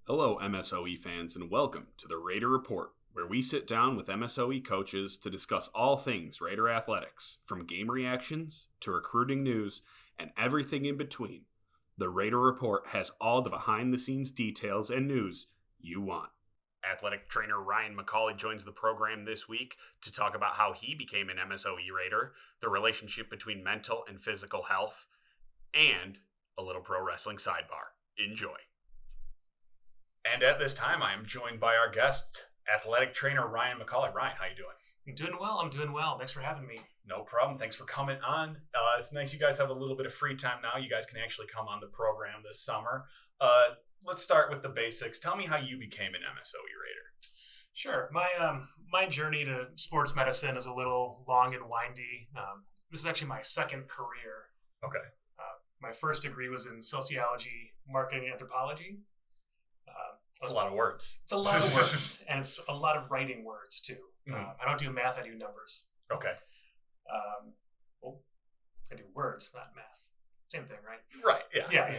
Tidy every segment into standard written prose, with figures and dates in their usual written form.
Hello, MSOE fans, and welcome to the Raider Report, where we sit down with MSOE coaches to discuss all things Raider athletics, from game reactions to recruiting news and everything in between. The Raider Report has all the behind-the-scenes details and news you want. Athletic trainer Ryan McCauley joins the program this week to talk about how he became an MSOE Raider, the relationship between mental and physical health, and a little pro wrestling sidebar. Enjoy. And at this time, I am joined by our guest, athletic trainer Ryan McCauley. Ryan, how you doing? I'm doing well. Thanks for having me. No problem. Thanks for coming on. It's nice you guys have a little bit of free time now. You guys can actually come on the program this summer. Let's start with the basics. Tell me how you became an MSOE Raider. Sure. My journey to sports medicine is a little long and windy. This is actually my second career. Okay. My first degree was in sociology, marketing, and anthropology. That's a lot of words. It's a lot of words, and it's a lot of writing words, too. I don't do math, I do numbers. Okay. Well, I do words, not math. Same thing, right? Right, yeah. Yeah.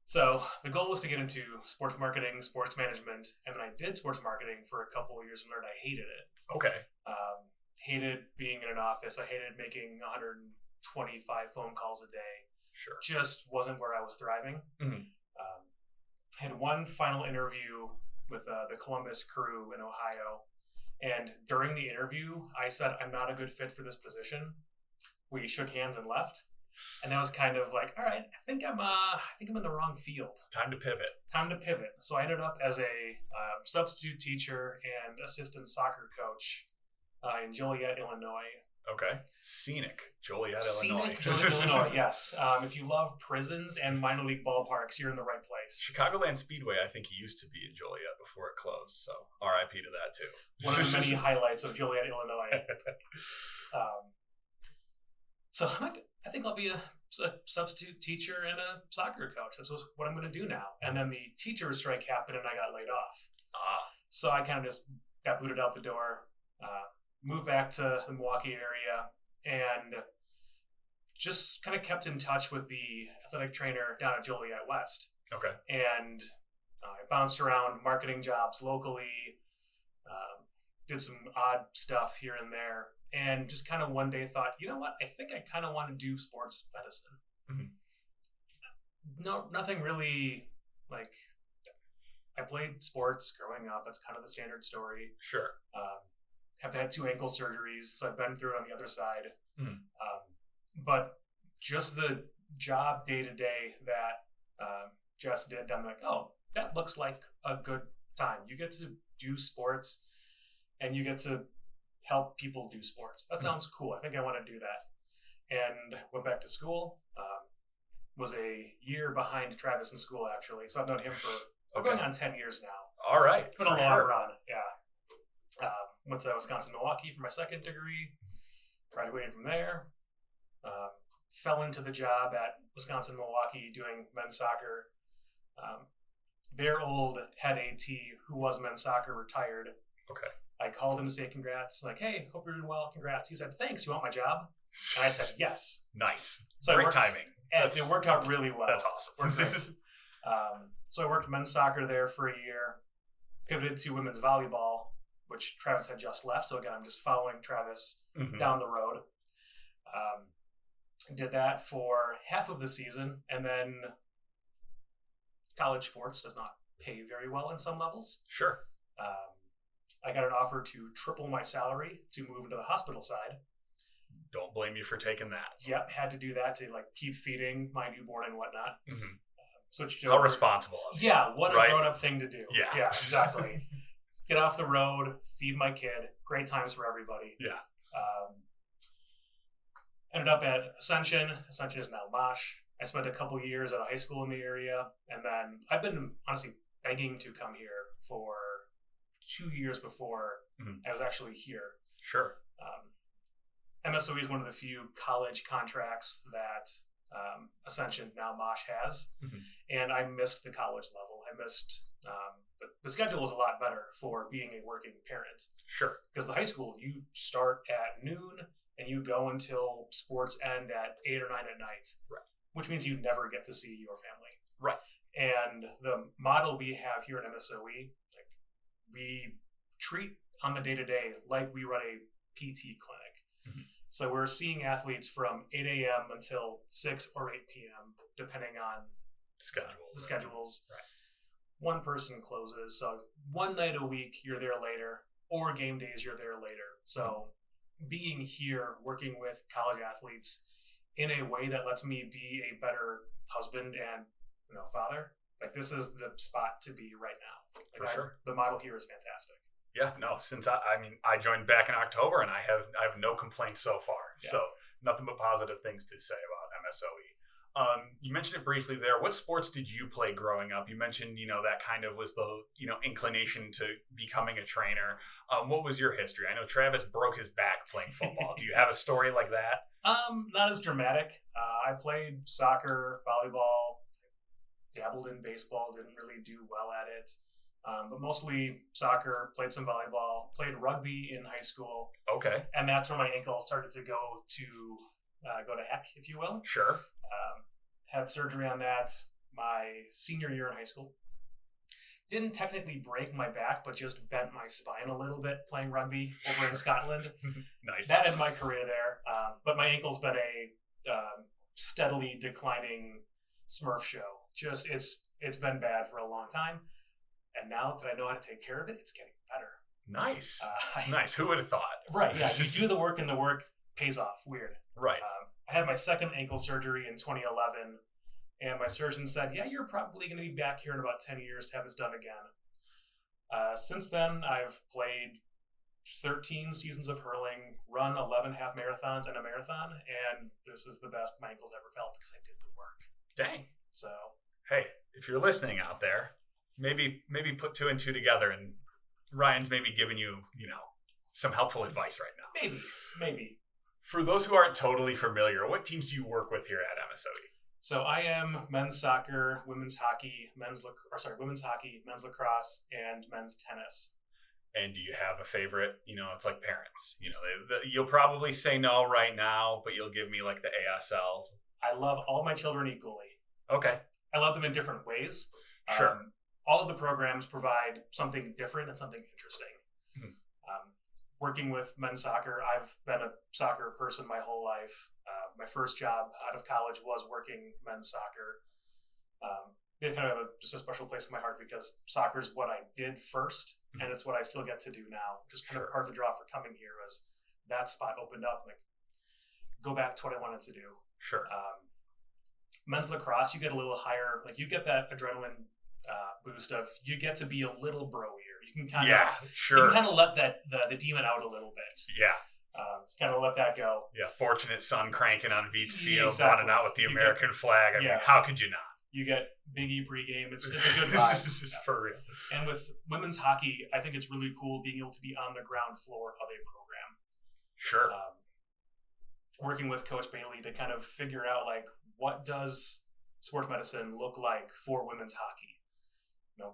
So the goal was to get into sports marketing, sports management, and then I did sports marketing for a couple of years and learned I hated it. Okay. Hated being in an office. I hated making 125 phone calls a day. Sure. Just wasn't where I was thriving. Mm-hmm. Had one final interview with the Columbus crew in Ohio, and during the interview, I said I'm not a good fit for this position. We shook hands and left, and that was kind of like, all right, I think I'm in the wrong field. Time to pivot. So I ended up as a substitute teacher and assistant soccer coach in Joliet, Illinois. Okay. Scenic Joliet, Illinois, yes. If you love prisons and minor league ballparks, you're in the right place. Chicagoland Speedway, I think, used to be in Joliet before it closed, so RIP to that, too. One of the many highlights of Joliet, Illinois. So I think I'll be a substitute teacher and a soccer coach. That's what I'm going to do now. And then the teacher strike happened and I got laid off. So I kind of just got booted out the door. Moved back to the Milwaukee area and just kind of kept in touch with the athletic trainer down at Joliet West. Okay. And I bounced around marketing jobs locally, did some odd stuff here and there, and just kind of one day thought, you know what, I think I kind of want to do sports medicine. Mm-hmm. No, nothing really, like, I played sports growing up. That's kind of the standard story. Sure. Have had 2 ankle surgeries, so I've been through it on the other side. But just the job day-to-day that Jess did, I'm like, oh, that looks like a good time. You get to do sports, and you get to help people do sports. That sounds cool. I think I want to do that. And went back to school. Was a year behind Travis in school, actually. So I've known him for going on 10 years now. All right. It's been a long run, yeah. Went to Wisconsin, Milwaukee for my second degree, graduated from there, fell into the job at Wisconsin, Milwaukee doing men's soccer. Their old head AT, who was men's soccer, retired. Okay. I called him to say congrats, like, hey, hope you're doing well, congrats. He said, thanks, you want my job? And I said, yes. Nice. So Great timing. It worked out really well. That's awesome. Worked great. So I worked men's soccer there for a year, pivoted to women's volleyball, which Travis had just left. So again, I'm just following Travis down the road. Did that for half of the season, and then college sports does not pay very well in some levels. Sure. I got an offer to triple my salary to move into the hospital side. Don't blame you for taking that. Yep, had to do that to keep feeding my newborn and whatnot. Switched over. How responsible of you. Yeah, what a grown-up thing to do. Yeah, exactly. Get off the road, feed my kid. Great times for everybody. Yeah. Ended up at Ascension. Ascension is now Mosh. I spent a couple years at a high school in the area, and then I've been honestly begging to come here for 2 years before I was actually here. Sure. MSOE is one of the few college contracts that Ascension, now Mosh, has, and I missed the college level. I missed the schedule was a lot better for being a working parent. Sure. Because the high school, you start at noon and you go until sports end at 8 or 9 at night. Right. Which means you never get to see your family. Right. And the model we have here at MSOE, like, we treat on the day-to-day like we run a PT clinic. Mm-hmm. So we're seeing athletes from 8 a.m. until 6 or 8 p.m., depending on the schedules. Right. One person closes. So one night a week, you're there later, or game days, you're there later. So being here, working with college athletes in a way that lets me be a better husband and father, like, this is the spot to be right now. Like, for sure. The model here is fantastic. Yeah, no, since I joined back in October, and I have no complaints so far. Yeah. So nothing but positive things to say about MSOE. You mentioned it briefly there. What sports did you play growing up? You mentioned, that kind of was the, inclination to becoming a trainer. What was your history? I know Travis broke his back playing football. Do you have a story like that? Not as dramatic. I played soccer, volleyball, dabbled in baseball, didn't really do well at it. But mostly soccer, played some volleyball, played rugby in high school. Okay. And that's where my ankle started to go to heck, if you will. Sure. Had surgery on that my senior year in high school. Didn't technically break my back, but just bent my spine a little bit playing rugby over in Scotland. Nice. That ended my career there. But my ankle's been a steadily declining Smurf show. Just it's been bad for a long time. And now that I know how to take care of it, it's getting better. Nice. Nice. Who would have thought? Right. Yeah. You do the work and the work pays off. Weird. Right. I had my second ankle surgery in 2011, and my surgeon said, yeah, you're probably going to be back here in about 10 years to have this done again. Since then, I've played 13 seasons of hurling, run 11 half marathons and a marathon, and this is the best my ankle's ever felt because I did the work. Dang. So, hey, if you're listening out there, maybe put 2 and 2 together, and Ryan's maybe giving you, some helpful advice right now. Maybe. For those who aren't totally familiar, what teams do you work with here at MSOE? So I am men's soccer, women's hockey, men's lacrosse, and men's tennis. And do you have a favorite? It's like parents. You'll probably say no right now, but you'll give me like the ASL. I love all my children equally. Okay. I love them in different ways. Sure. All of the programs provide something different and something interesting. Mm-hmm. Working with men's soccer, I've been a soccer person my whole life. My first job out of college was working men's soccer. They kind of have just a special place in my heart because soccer is what I did first, mm-hmm. and it's what I still get to do now. Just kind of part of the draw for coming here was that spot opened up. Like, go back to what I wanted to do. Sure. Men's lacrosse, you get a little higher. Like, you get that adrenaline boost of you get to be a little bro-ier. You can kind of let the demon out a little bit. Yeah. Kind of let that go. Yeah, fortunate son cranking on Beats Field, running out with the American flag. I mean, how could you not? You get Big E pregame. It's a good vibe. For real. And with women's hockey, I think it's really cool being able to be on the ground floor of a program. Sure. Working with Coach Bailey to kind of figure out, like, what does sports medicine look like for women's hockey?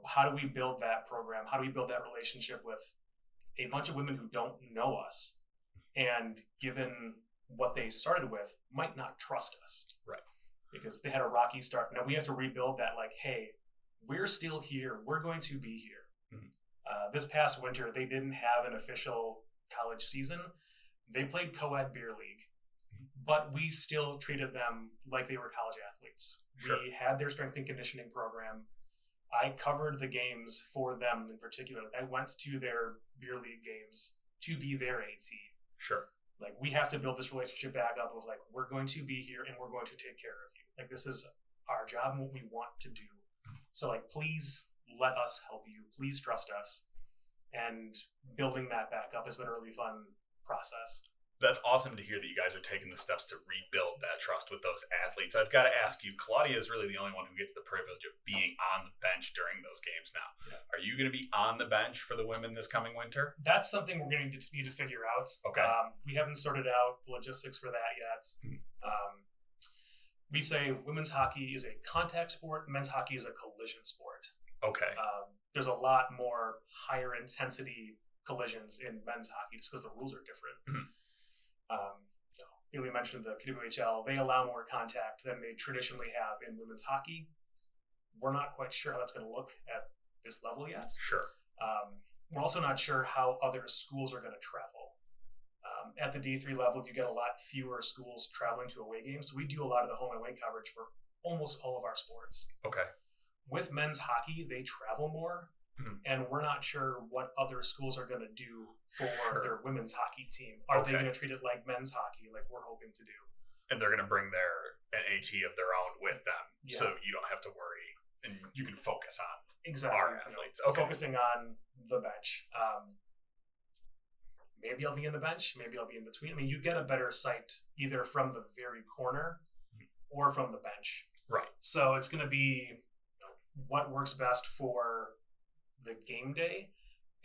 How do we build that program? How do we build that relationship with a bunch of women who don't know us and, given what they started with, might not trust us? Right. Because they had a rocky start. Now we have to rebuild that, like, hey, we're still here. We're going to be here. Mm-hmm. This past winter, they didn't have an official college season. They played co-ed beer league, but we still treated them like they were college athletes. Sure. We had their strength and conditioning program. I covered the games for them in particular. I went to their beer league games to be their AT. Sure. Like, we have to build this relationship back up of, like, we're going to be here and we're going to take care of you. Like, this is our job and what we want to do. So, like, please let us help you. Please trust us. And building that back up has been a really fun process. That's awesome to hear that you guys are taking the steps to rebuild that trust with those athletes. I've got to ask you, Claudia is really the only one who gets the privilege of being on the bench during those games now. Yeah. Are you going to be on the bench for the women this coming winter? That's something we're going to need to figure out. Okay. We haven't sorted out the logistics for that yet. Mm-hmm. We say women's hockey is a contact sport. Men's hockey is a collision sport. Okay. There's a lot more higher intensity collisions in men's hockey just because the rules are different. Mm-hmm. We mentioned the PWHL. They allow more contact than they traditionally have in women's hockey. we're not quite sure how that's going to look at this level yet. Sure. We're also not sure how other schools are going to travel. At the D3 level, you get a lot fewer schools traveling to away games. So we do a lot of the home and away coverage for almost all of our sports. Okay. With men's hockey, they travel more. And we're not sure what other schools are going to do for their women's hockey team. Are they going to treat it like men's hockey, like we're hoping to do? And they're going to bring an AT of their own with them, so you don't have to worry, and you can focus on our athletes. Focusing on the bench. Maybe I'll be in the bench. Maybe I'll be in between. I mean, you get a better sight either from the very corner or from the bench. Right. So it's going to be what works best for the game day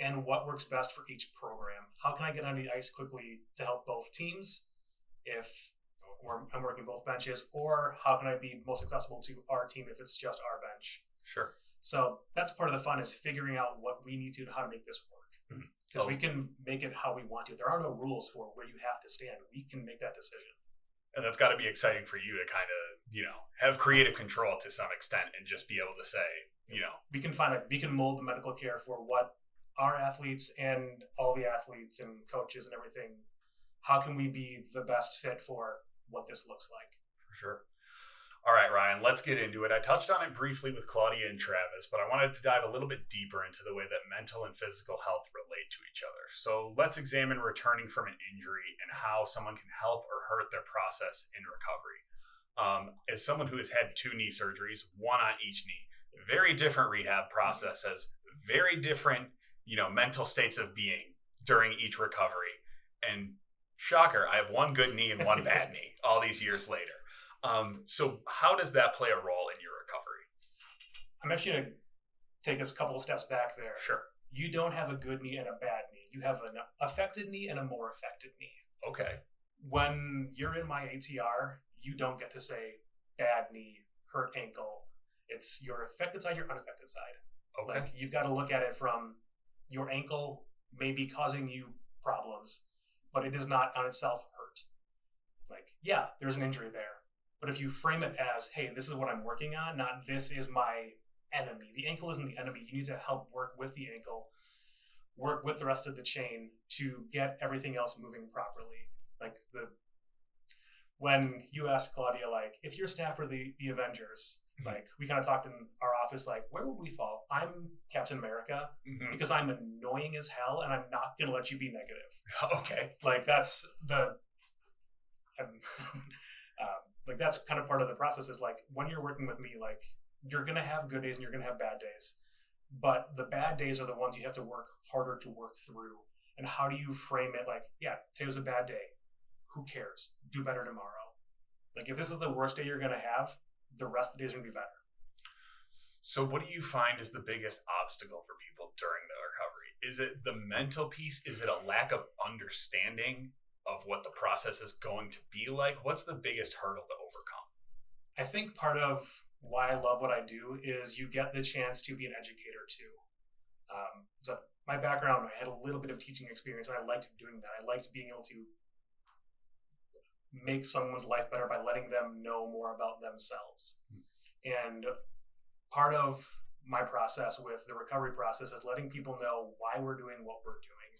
and what works best for each program. How can I get on the ice quickly to help both teams if I'm working both benches, or how can I be most accessible to our team if it's just our bench? Sure. So that's part of the fun, is figuring out what we need to and how to make this work. Because we can make it how we want to. There are no rules for where you have to stand. We can make that decision. And that's got to be exciting for you to kind of, have creative control to some extent and just be able to say, we can mold the medical care for what our athletes and all the athletes and coaches and everything, how can we be the best fit for what this looks like? For sure. All right, Ryan, let's get into it. I touched on it briefly with Claudia and Travis, but I wanted to dive a little bit deeper into the way that mental and physical health relate to each other. So let's examine returning from an injury and how someone can help or hurt their process in recovery. As someone who has had 2 knee surgeries, one on each knee, very different rehab processes, very different, mental states of being during each recovery. And shocker, I have one good knee and one bad knee all these years later. So how does that play a role in your recovery? I'm actually going to take us a couple of steps back there. Sure. You don't have a good knee and a bad knee. You have an affected knee and a more affected knee. Okay. When you're in my ATR, you don't get to say bad knee, hurt ankle. It's your affected side, your unaffected side. Okay. Like, you've got to look at it from your ankle may be causing you problems, but it is not on itself hurt. Like, yeah, there's an injury there. But if you frame it as, hey, this is what I'm working on, not this is my enemy. The ankle isn't the enemy. You need to help work with the ankle, work with the rest of the chain to get everything else moving properly. Like, when you ask Claudia, like, if your staff were the Avengers, like, we kind of talked in our office, like, where would we fall? I'm Captain America because I'm annoying as hell and I'm not going to let you be negative. Okay. Like, that's like, that's kind of part of the process, is like, when you're working with me, like, you're going to have good days and you're going to have bad days. But the bad days are the ones you have to work harder to work through. And how do you frame it? Like, yeah, today was a bad day. Who cares? Do better tomorrow. Like, if this is the worst day you're going to have, the rest of the days are going to be better. So what do you find is the biggest obstacle for people during the recovery? Is it the mental piece? Is it a lack of understanding of what the process is going to be like? What's the biggest hurdle to overcome? I think part of why I love what I do is you get the chance to be an educator too. So my background, I had a little bit of teaching experience, and I liked doing that. I liked being able to make someone's life better by letting them know more about themselves. And part of my process with the recovery process is letting people know why we're doing what we're doing.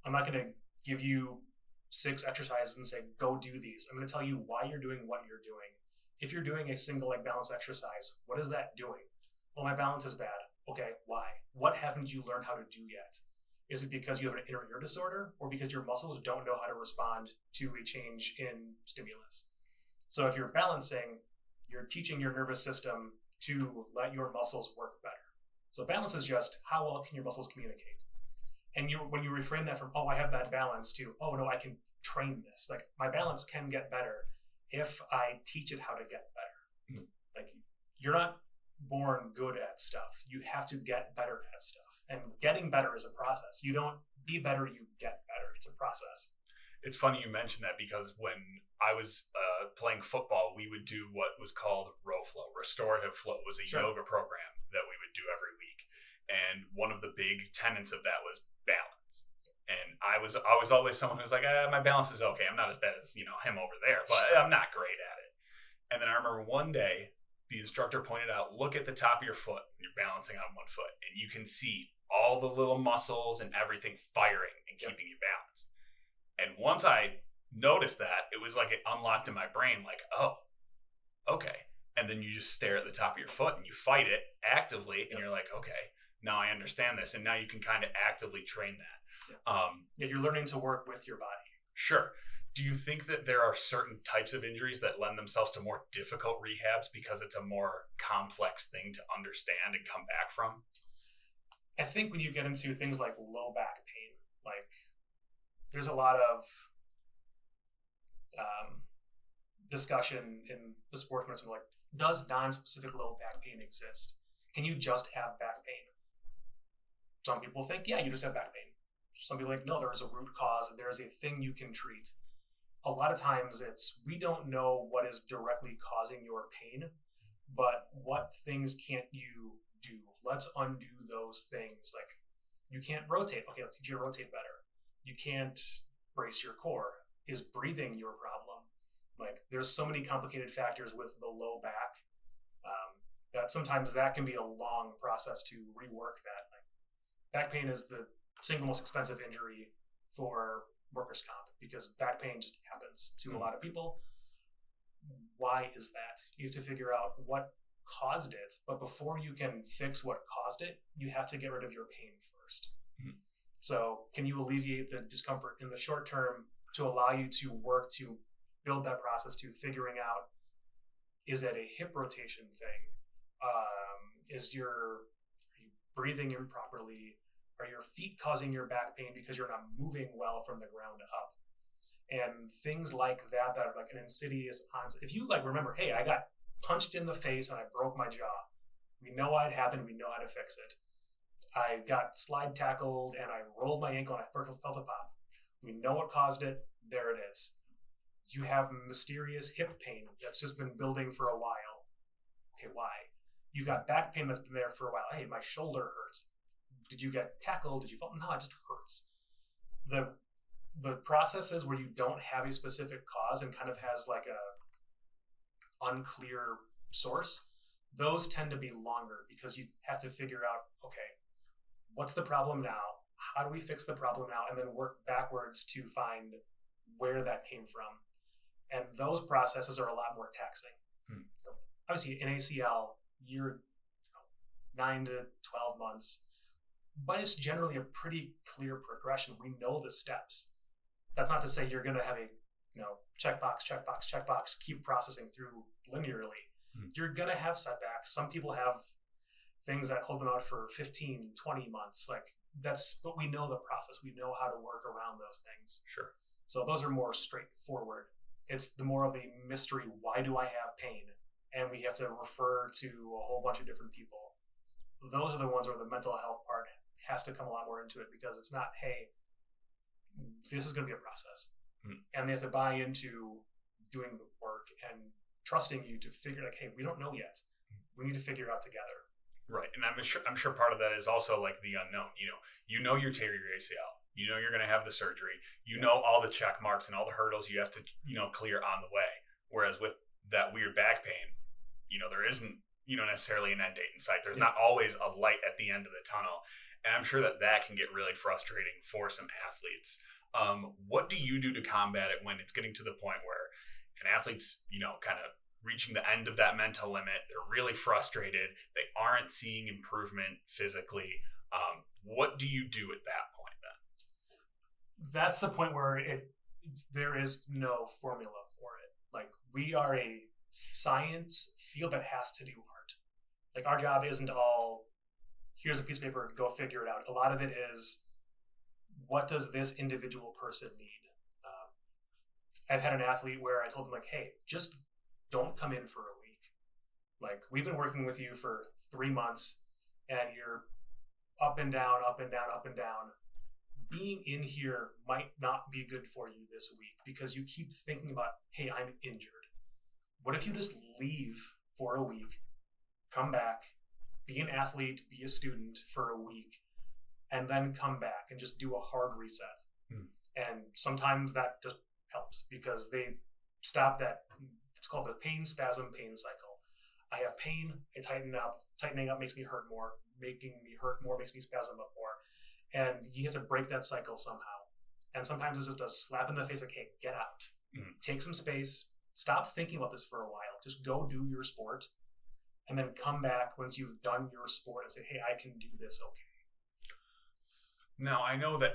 I'm not going to give you 6 exercises and say, go do these. I'm going to tell you why you're doing what you're doing. If you're doing a single leg balance exercise, what is that doing? Well, my balance is bad. Okay, why? What haven't you learned how to do yet? Is it because you have an inner ear disorder, or because your muscles don't know how to respond to a change in stimulus? So if you're balancing, you're teaching your nervous system to let your muscles work better. So balance is just, how well can your muscles communicate? And when you reframe that from, oh, I have bad balance, to, oh, no, I can train this. Like, my balance can get better if I teach it how to get better. Like, you're not born good at stuff. You have to get better at stuff. And getting better is a process. You don't be better, you get better. It's a process. It's funny you mentioned that, because when I was playing football, we would do what was called row flow. Restorative flow was a yoga program that we would do every week. And one of the big tenets of that was balance. And I was always someone who's like, my balance is okay. I'm not as bad as, him over there, but I'm not great at it. And then I remember one day the instructor pointed out, look at the top of your foot. You're balancing on one foot, and you can see all the little muscles and everything firing and keeping you balanced. And once I noticed that, it was like it unlocked in my brain, like, oh, okay. And then you just stare at the top of your foot and you fight it actively, and you're like, okay, now I understand this, and now you can kind of actively train that. You're learning to work with your body. Sure. Do you think that there are certain types of injuries that lend themselves to more difficult rehabs because it's a more complex thing to understand and come back from? I think when you get into things like low back pain, like there's a lot of discussion in the sports medicine, like, does non-specific low back pain exist? Can you just have back pain? Some people think, yeah, you just have back pain. Some people think, no, there is a root cause and there is a thing you can treat. A lot of times we don't know what is directly causing your pain, but what things can't you do? Let's undo those things. Like, you can't rotate. Okay, let's teach you to rotate better. You can't brace your core. Is breathing your problem? Like, there's so many complicated factors with the low back that sometimes that can be a long process to rework that. Like, back pain is the single most expensive injury for workers' comp because back pain just happens to a lot of people. Why is that? You have to figure out what caused it, but before you can fix what caused it, you have to get rid of your pain first. So can you alleviate the discomfort in the short term to allow you to work to build that process to figuring out, is it a hip rotation thing? Are you breathing improperly? Are your feet causing your back pain because you're not moving well from the ground up? And things like that are like an insidious onset. If you remember, hey, I got punched in the face and I broke my jaw. We know what happened. We know how to fix it. I got slide tackled and I rolled my ankle and I felt a pop. We know what caused it. There it is. You have mysterious hip pain that's just been building for a while. Okay, why? You've got back pain that's been there for a while. Hey, my shoulder hurts. Did you get tackled? Did you fall? No, it just hurts. The processes where you don't have a specific cause and kind of has like a unclear source, those tend to be longer because you have to figure out, okay, what's the problem now? How do we fix the problem now? And then work backwards to find where that came from. And those processes are a lot more taxing. So obviously, in ACL, you're 9 to 12 months, but it's generally a pretty clear progression. We know the steps. That's not to say you're going to have a checkbox, keep processing through linearly. You're going to have setbacks. Some people have things that hold them out for 15, 20 months. But we know the process. We know how to work around those things. Sure. So those are more straightforward. It's the more of the mystery. Why do I have pain? And we have to refer to a whole bunch of different people. Those are the ones where the mental health part has to come a lot more into it because it's not, hey, this is going to be a process. And they have to buy into doing the work and trusting you to figure hey, we don't know yet. We need to figure it out together. Right. And I'm sure part of that is also like the unknown. You know you're tearing your ACL. You know you're going to have the surgery. You know all the check marks and all the hurdles you have to, clear on the way. Whereas with that weird back pain, there isn't, necessarily an end date in sight. There's not always a light at the end of the tunnel. And I'm sure that can get really frustrating for some athletes. What do you do to combat it when it's getting to the point where an athlete's, kind of reaching the end of that mental limit? They're really frustrated. They aren't seeing improvement physically. What do you do at that point then? That's the point where there is no formula for it. Like, we are a science field that has to do art. Like, our job isn't all, here's a piece of paper, go figure it out. A lot of it is, what does this individual person need? I've had an athlete where I told them, hey, just don't come in for a week. We've been working with you for 3 months and you're up and down, up and down, up and down. Being in here might not be good for you this week because you keep thinking about, hey, I'm injured. What if you just leave for a week, come back, be an athlete, be a student for a week, and then come back and just do a hard reset? And sometimes that just helps because they stop that. It's called the pain spasm pain cycle. I have pain, I tighten up. Tightening up makes me hurt more. Making me hurt more makes me spasm up more. And you have to break that cycle somehow. And sometimes it's just a slap in the face, like, hey, get out. Take some space. Stop thinking about this for a while. Just go do your sport. And then come back once you've done your sport and say, hey, I can do this okay. Now, I know that,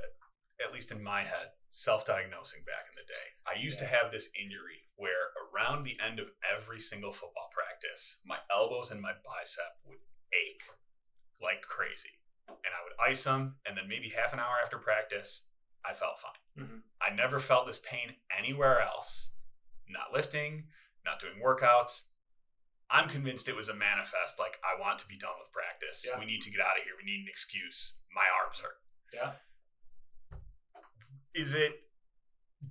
at least in my head, self-diagnosing back in the day, I used to have this injury where around the end of every single football practice, my elbows and my bicep would ache like crazy. And I would ice them, and then maybe half an hour after practice, I felt fine. I never felt this pain anywhere else. Not lifting, not doing workouts. I'm convinced it was a manifest, like, I want to be done with practice. We need to get out of here. We need an excuse. My arms hurt. Is it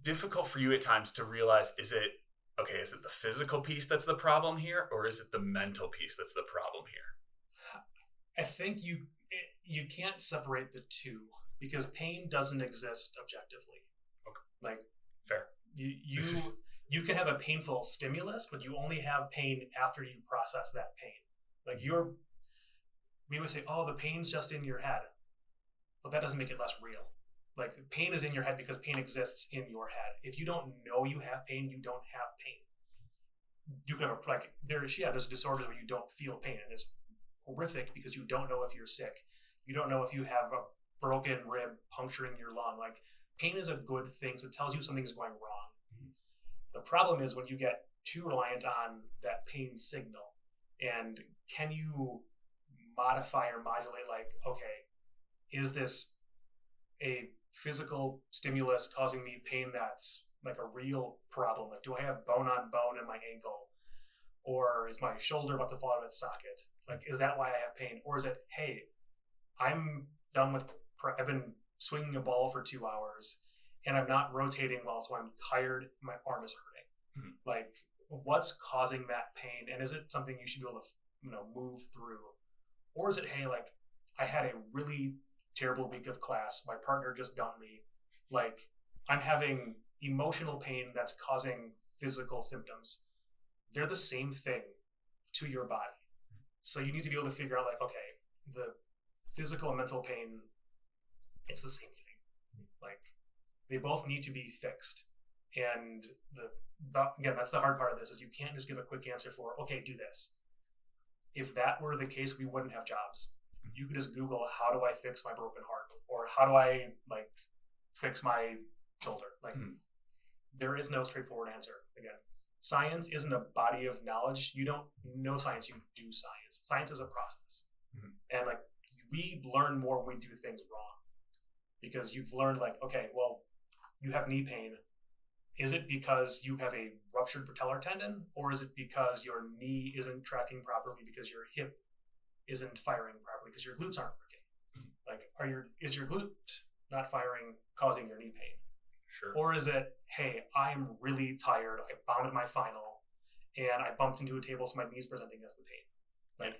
difficult for you at times to realize, is it the physical piece that's the problem here, or is it the mental piece that's the problem here? I think you can't separate the two, because pain doesn't exist objectively. Like, fair. You can have a painful stimulus, but you only have pain after you process that pain. Like, we always say, oh, the pain's just in your head. But that doesn't make it less real. Like, pain is in your head because pain exists in your head. If you don't know you have pain, you don't have pain. You can have there's disorders where you don't feel pain, and it's horrific because you don't know if you're sick. You don't know if you have a broken rib puncturing your lung. Like, pain is a good thing, so it tells you something's going wrong. The problem is when you get too reliant on that pain signal. And can you modify or modulate, like, okay, is this a physical stimulus causing me pain that's like a real problem? Like, do I have bone on bone in my ankle? Or is my shoulder about to fall out of its socket? Like, is that why I have pain? Or is it, hey, I'm done with, I've been swinging a ball for 2 hours and I'm not rotating well, so I'm tired, my arm is hurting. Like, what's causing that pain? And is it something you should be able to, move through? Or is it, hey, like, I had a really terrible week of class. My partner just dumped me. Like, I'm having emotional pain that's causing physical symptoms. They're the same thing to your body. So you need to be able to figure out, like, okay, the physical and mental pain, it's the same thing. Like, they both need to be fixed. And again, that's the hard part of this, is you can't just give a quick answer for, okay, do this. If that were the case, we wouldn't have jobs. You could just Google, how do I fix my broken heart? Or how do I, like, fix my shoulder? Like, there is no straightforward answer. Again, science isn't a body of knowledge. You don't know science, you do science. Science is a process. And, like, we learn more when we do things wrong. Because you've learned, like, okay, well, you have knee pain. Is it because you have a ruptured patellar tendon? Or is it because your knee isn't tracking properly because your hip isn't firing properly because your glutes aren't working? Like, is your glute not firing causing your knee pain? Sure. Or is it, hey, I'm really tired, I bombed my final, and I bumped into a table so my knee's presenting as the pain? Like,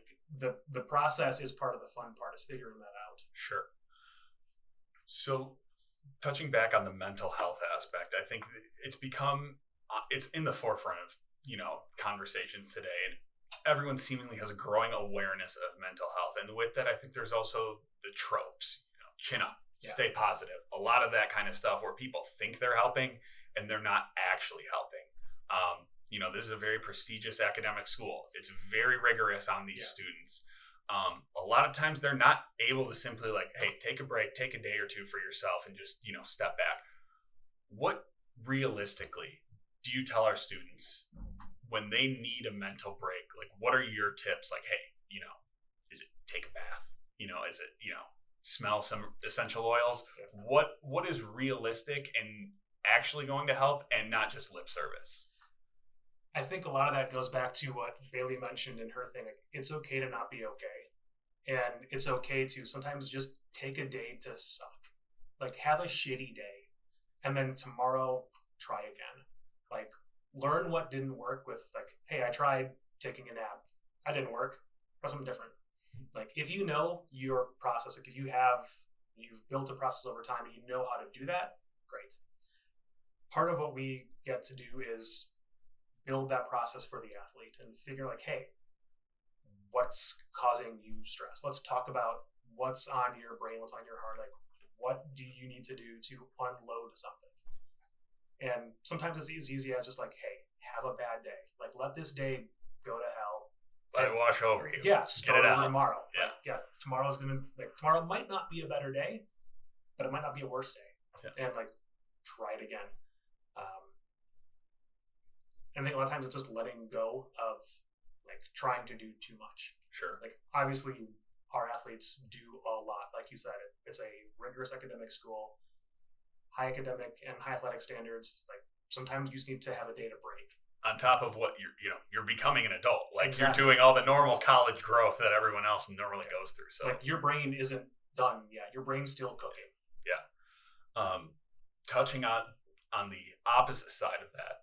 the process is part of the fun part, is figuring that out. Sure. So, touching back on the mental health aspect, I think it's in the forefront of, conversations today, and everyone seemingly has a growing awareness of mental health. And with that, I think there's also the tropes, chin up, stay positive, a lot of that kind of stuff where people think they're helping and they're not actually helping. This is a very prestigious academic school. It's very rigorous on these students. A lot of times they're not able to simply, like, hey, take a break, take a day or two for yourself and just, step back. What realistically do you tell our students when they need a mental break? Like, what are your tips? Like, hey, is it take a bath? Is it, smell some essential oils? What is realistic and actually going to help, and not just lip service? I think a lot of that goes back to what Bailey mentioned in her thing. Like, it's okay to not be okay. And it's okay to sometimes just take a day to suck. Like, have a shitty day. And then tomorrow, try again. Like, learn what didn't work with, like, hey, I tried taking a nap. That didn't work. Try something different. Like, if you know your process, like, if you've built a process over time and you know how to do that, great. Part of what we get to do is build that process for the athlete and figure, like, hey, what's causing you stress. Let's talk about what's on your brain, what's on your heart. Like, what do you need to do to unload something? And sometimes it's as easy as just like, hey, have a bad day. Like, let this day go to hell. Let it wash over you. Yeah, start over tomorrow. Yeah. Like, tomorrow might not be a better day, but it might not be a worse day. Yeah. And like, try it again. And I think a lot of times it's just letting go of like trying to do too much. Sure. Like, obviously our athletes do a lot. Like you said, it's a rigorous academic school, high academic and high athletic standards. Like, sometimes you just need to have a day to break. On top of what you're becoming an adult. Like, Exactly. You're doing all the normal college growth that everyone else normally goes through. So like, your brain isn't done yet. Your brain's still cooking. Yeah. Touching on the opposite side of that,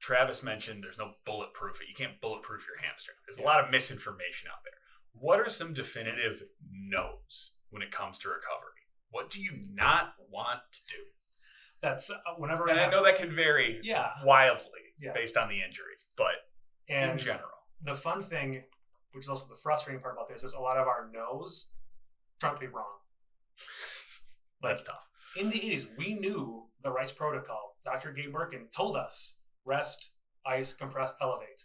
Travis mentioned there's no bulletproof it. You can't bulletproof your hamstring. There's a lot of misinformation out there. What are some definitive no's when it comes to recovery? What do you not want to do? That's whenever I know that can vary wildly based on the injury, but in general. The fun thing, which is also the frustrating part about this, is a lot of our no's turn out to be wrong. That's tough. In the 80s, we knew the Rice protocol. Dr. Gabe Merkin told us, rest, ice, compress, elevate.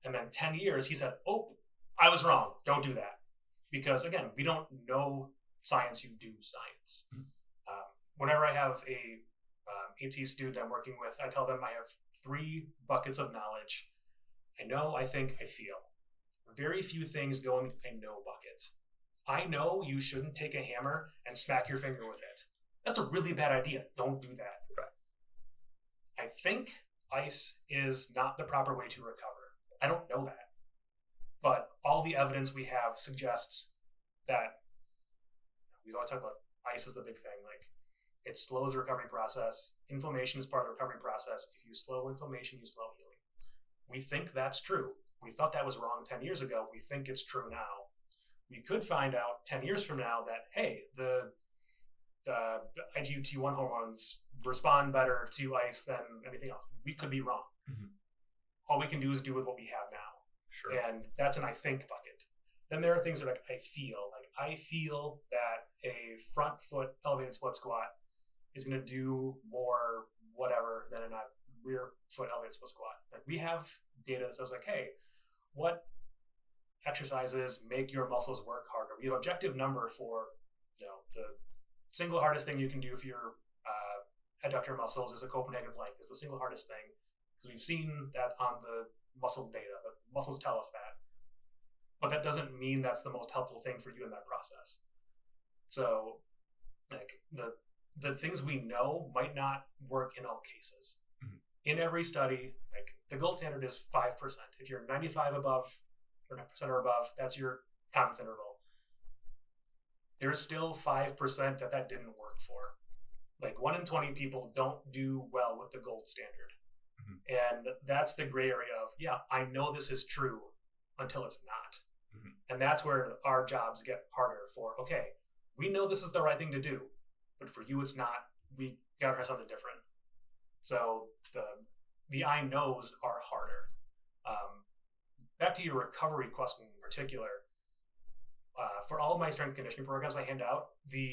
And then 10 years, he said, oh, I was wrong. Don't do that. Because, again, we don't know science. You do science. Whenever I have a AT student I'm working with, I tell them I have 3 buckets of knowledge. I know, I think, I feel. Very few things go in a no bucket. I know you shouldn't take a hammer and smack your finger with it. That's a really bad idea. Don't do that. Right. I think ice is not the proper way to recover. I don't know that. But all the evidence we have suggests that we always talk about ice is the big thing. Like, it slows the recovery process. Inflammation is part of the recovery process. If you slow inflammation, you slow healing. We think that's true. We thought that was wrong 10 years ago. We think it's true now. We could find out 10 years from now that, hey, the IGF-1 hormones respond better to ice than anything else. We could be wrong. Mm-hmm. All we can do is do with what we have now. Sure. And that's an I think bucket. Then there are things that I feel. Like, I feel that a front foot elevated split squat is going to do more whatever than a rear foot elevated split squat. Like, we have data that says, like, hey, what exercises make your muscles work harder? We have objective number for, the single hardest thing you can do for your adductor muscles is a Copenhagen plank. Is the single hardest thing. Because we've seen that on the muscle data. The muscles tell us that. But that doesn't mean that's the most helpful thing for you in that process. So, like, the things we know might not work in all cases. Mm-hmm. In every study, like, the gold standard is 5%. If you're 95 above or 9% or above, that's your confidence interval. There's still 5% that didn't work for. Like, 1 in 20 people don't do well with the gold standard. Mm-hmm. And that's the gray area of, I know this is true until it's not. Mm-hmm. And that's where our jobs get harder for, okay, we know this is the right thing to do, but for you it's not. We got to try something different. So the I knows are harder. Back to your recovery question in particular, for all of my strength conditioning programs I hand out, the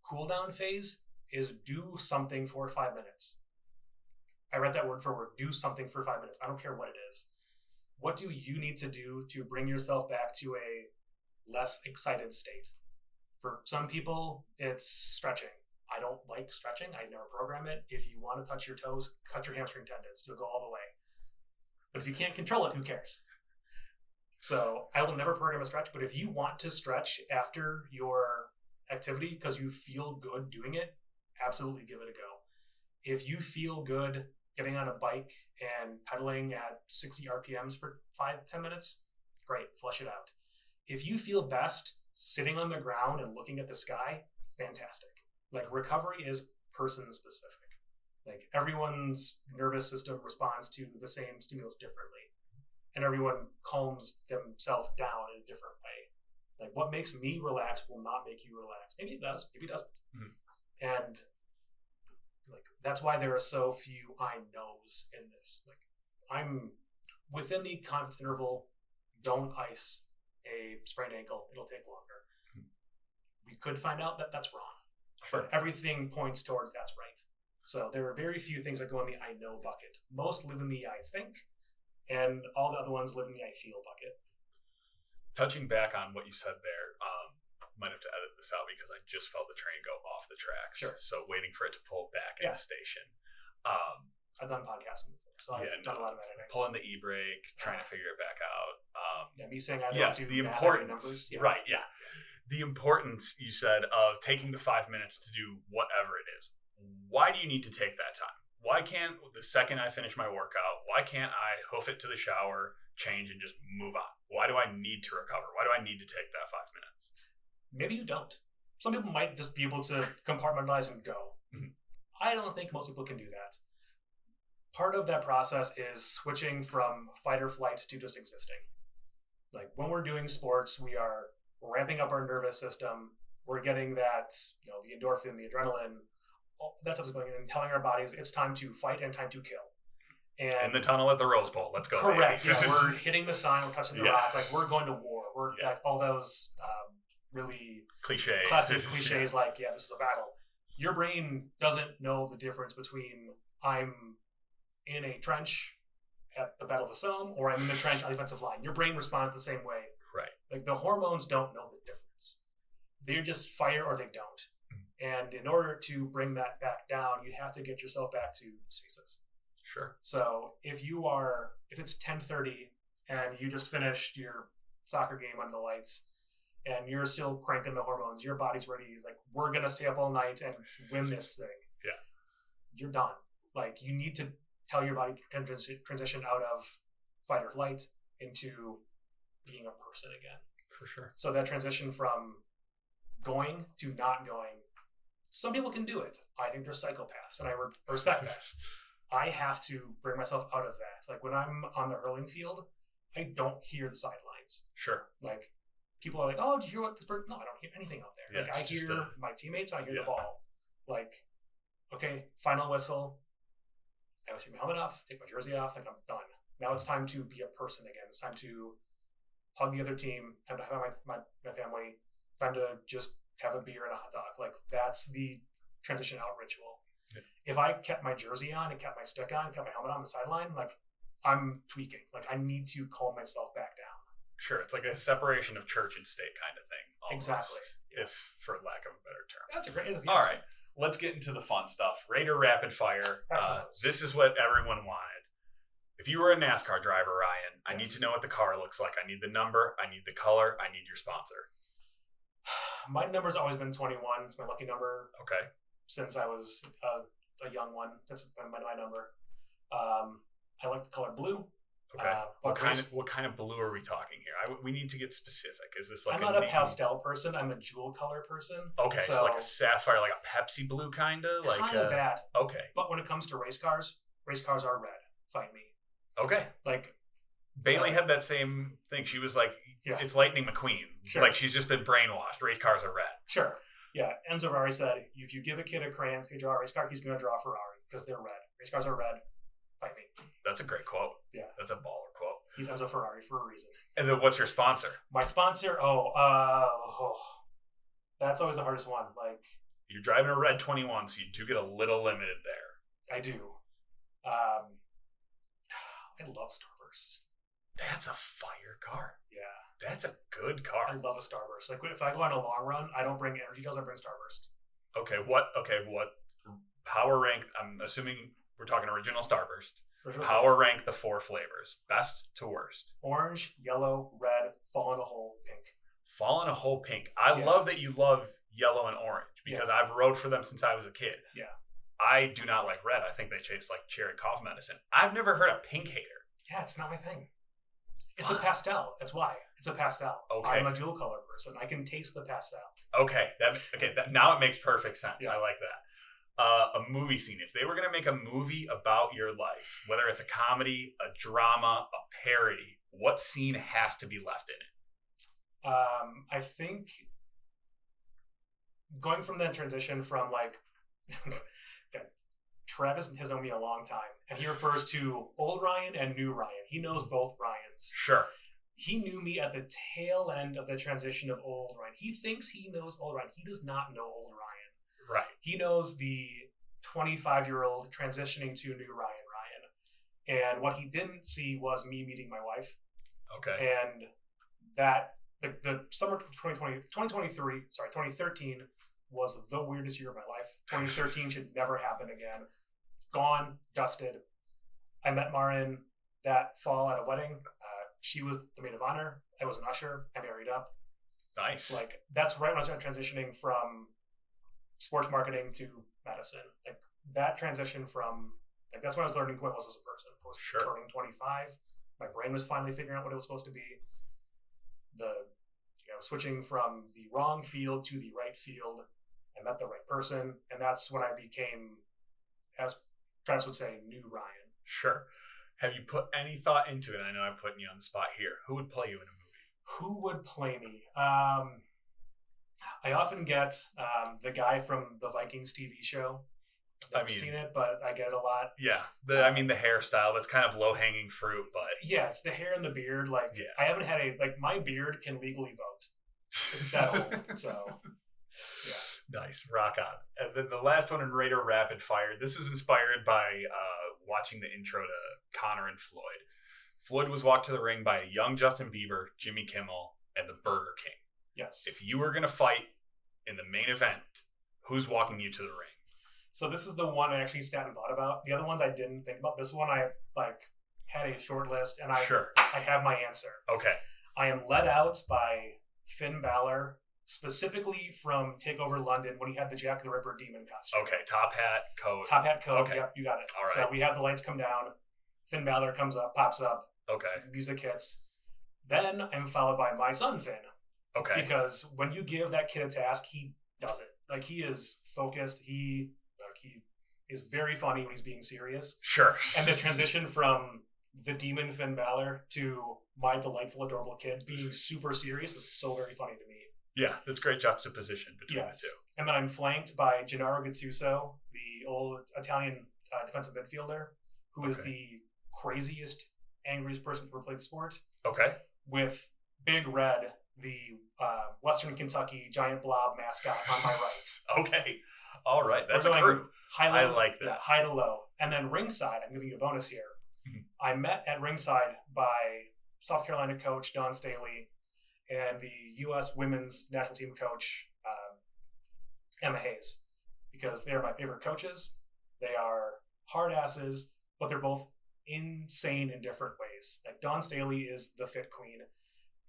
cool down phase is do something for 5 minutes. I read that word for word, do something for 5 minutes. I don't care what it is. What do you need to do to bring yourself back to a less excited state? For some people, it's stretching. I don't like stretching. I never program it. If you want to touch your toes, cut your hamstring tendons. You'll go all the way. But if you can't control it, who cares? So I will never program a stretch. But if you want to stretch after your activity because you feel good doing it, absolutely give it a go. If you feel good getting on a bike and pedaling at 60 RPMs for 5-10 minutes, great, flush it out. If you feel best sitting on the ground and looking at the sky, fantastic. Like, recovery is person specific. Like, everyone's nervous system responds to the same stimulus differently. And everyone calms themselves down in a different way. Like, what makes me relax will not make you relax. Maybe it does, maybe it doesn't. Mm-hmm. And like, that's why there are so few I knows in this. Like, I'm within the confidence interval don't ice a sprained ankle. It'll take longer. We could find out that that's wrong. Sure. But everything points towards that's right. So there are very few things that go in the I know bucket. Most live in the I think, and all the other ones live in the I feel bucket. Touching back on what you said there, might have to edit this out because I just felt the train go off the tracks. Sure. So waiting for it to pull back in the station. I've done podcasting before, so I've done a lot of editing. Pulling the e-brake, trying to figure it back out. Me saying I don't do the importance, numbers. Yeah. Right, yeah. The importance, you said, of taking the 5 minutes to do whatever it is. Why do you need to take that time? Why can't, the second I finish my workout, why can't I hoof it to the shower, change, and just move on? Why do I need to recover? Why do I need to take that 5 minutes? Maybe you don't. Some people might just be able to compartmentalize and go. Mm-hmm. I don't think most people can do that. Part of that process is switching from fight or flight to just existing. Like when we're doing sports, we are ramping up our nervous system. We're getting that, the endorphin, the adrenaline, all that stuff is going in and telling our bodies it's time to fight and time to kill. And in the tunnel at the Rose Bowl, let's go. Correct. Yeah, we're hitting the sign, we're touching the rock, like we're going to war. We're like all those really classic cliches like, this is a battle. Your brain doesn't know the difference between I'm in a trench at the Battle of the Somme or I'm in the trench on the offensive line. Your brain responds the same way. Right. Like the hormones don't know the difference. They just fire or they don't. And in order to bring that back down, you have to get yourself back to stasis. Sure. So if it's 10:30 and you just finished your soccer game on the lights and you're still cranking the hormones, your body's ready, like we're going to stay up all night and win this thing. Yeah. You're done. Like you need to tell your body to transition out of fight or flight into being a person again. For sure. So that transition from going to not going, some people can do it. I think they're psychopaths, and I respect that. I have to bring myself out of that. Like when I'm on the hurling field, I don't hear the sidelines. Sure. Like people are like, "Oh, did you hear what this person?" No, I don't hear anything out there. Yeah, like I hear my teammates, I hear the ball. Like, okay, final whistle. I always take my helmet off, take my jersey off, like I'm done. Now it's time to be a person again. It's time to hug the other team, time to have my family, time to just have a beer and a hot dog. Like that's the transition out ritual. Yeah. If I kept my jersey on and kept my stick on and kept my helmet on the sideline, like I'm tweaking. Like I need to calm myself back down. Sure. It's like a separation of church and state kind of thing. Almost, exactly. If for lack of a better term. That's a great answer. All right. Let's get into the fun stuff. Raider Rapid Fire. This is what everyone wanted. If you were a NASCAR driver, Ryan, I need to know what the car looks like. I need the number. I need the color. I need your sponsor. My number's always been 21. It's my lucky number. Okay. Since I was a young one. That's my number. I like the color blue. Okay. What kind of blue are we talking here? We need to get specific. Is this like I'm not a pastel person. I'm a jewel color person. Okay, so like a sapphire, like a Pepsi blue kind of? Like kind of that. Okay. But when it comes to race cars are red. Fight me. Okay. Like Bailey had that same thing. She was like, it's Lightning McQueen. Sure. Like she's just been brainwashed. Race cars are red. Sure. Yeah. Enzo Ferrari said, if you give a kid a crayon to draw a race car, he's going to draw a Ferrari because they're red. Race cars are red. Fight me. That's a great quote. Yeah. That's a baller quote. He's Enzo Ferrari for a reason. And then what's your sponsor? My sponsor? That's always the hardest one. Like you're driving a red 21, so you do get a little limited there. I do. I love Starburst. That's a fire car. Yeah. That's a good car. I love a Starburst. Like if I go on a long run, I don't bring energy gels, I bring Starburst. Okay, what power rank? I'm assuming we're talking original Starburst. Power rank the 4 flavors, best to worst. Orange, yellow, red, fall in a hole, pink. Fall in a hole, pink. I love that you love yellow and orange because I've rode for them since I was a kid. Yeah. I do not like red. I think they taste like cherry cough medicine. I've never heard a pink hater. Yeah, it's not my thing. It's a pastel. That's why. It's a pastel. Okay. I'm a dual color person. I can taste the pastel. Okay. Now it makes perfect sense. Yeah. I like that. A movie scene. If they were going to make a movie about your life, whether it's a comedy, a drama, a parody, what scene has to be left in it? I think going from that transition from like Travis has known me a long time, and he refers to old Ryan and new Ryan. He knows both Ryans. Sure. he knew me at the tail end of the transition of old Ryan. He thinks he knows old Ryan. He does not know old Ryan. Right. He knows the 25-year-old transitioning to new Ryan. And what he didn't see was me meeting my wife. Okay. And that, the summer of 2013 was the weirdest year of my life. 2013 should never happen again. Gone, dusted. I met Marin that fall at a wedding. She was the maid of honor. I was an usher. I married up. Nice. Like, that's right when I started transitioning from sports marketing to medicine. Like, that transition from, like, that's when I was learning who I was as a person. I was turning 25. My brain was finally figuring out what it was supposed to be. Switching from the wrong field to the right field. I met the right person. And that's when I became, as Travis would say, new Ryan. Sure. Have you put any thought into it? I know I'm putting you on the spot here. Who would play you in a movie? Who would play me? I often get the guy from the Vikings TV show. I've seen it, but I get it a lot. Yeah. The hairstyle, that's kind of low-hanging fruit, but... Yeah, it's the hair and the beard. Like, yeah. I haven't had my beard can legally vote. It's that old, so... Yeah. Nice. Rock on. And then the last one in Raider Rapid Fire, this is inspired by watching the intro to Connor and Floyd. Floyd was walked to the ring by a young Justin Bieber, Jimmy Kimmel, and the Burger King. Yes. If you were going to fight in the main event, who's walking you to the ring? So this is the one I actually sat and thought about. The other ones I didn't think about. This one I had a short list, and I have my answer. Okay. I am let out by Finn Balor, specifically from TakeOver London when he had the Jack the Ripper demon costume. Okay, top hat, coat. Top hat, coat. Okay. Yep, you got it. All right. So we have the lights come down. Finn Balor comes up, pops up. Okay. Music hits. Then I'm followed by my son Finn. Okay. Because when you give that kid a task, he does it. Like, he is focused. He is very funny when he's being serious. Sure. And the transition from the demon Finn Balor to my delightful, adorable kid being super serious is so very funny to me. Yeah, that's great juxtaposition between the two. And then I'm flanked by Gennaro Gattuso, the old Italian defensive midfielder, who is the craziest, angriest person who ever played the sport. Okay. With Big Red, the Western Kentucky giant blob mascot on my right. Okay. All right. That's a crew. I like that. High to low. And then ringside, I'm giving you a bonus here. Mm-hmm. I met at ringside by South Carolina coach Don Staley and the U.S. women's national team coach Emma Hayes, because they're my favorite coaches. They are hard asses, but they're both insane in different ways. Like, Dawn Staley is the fit queen,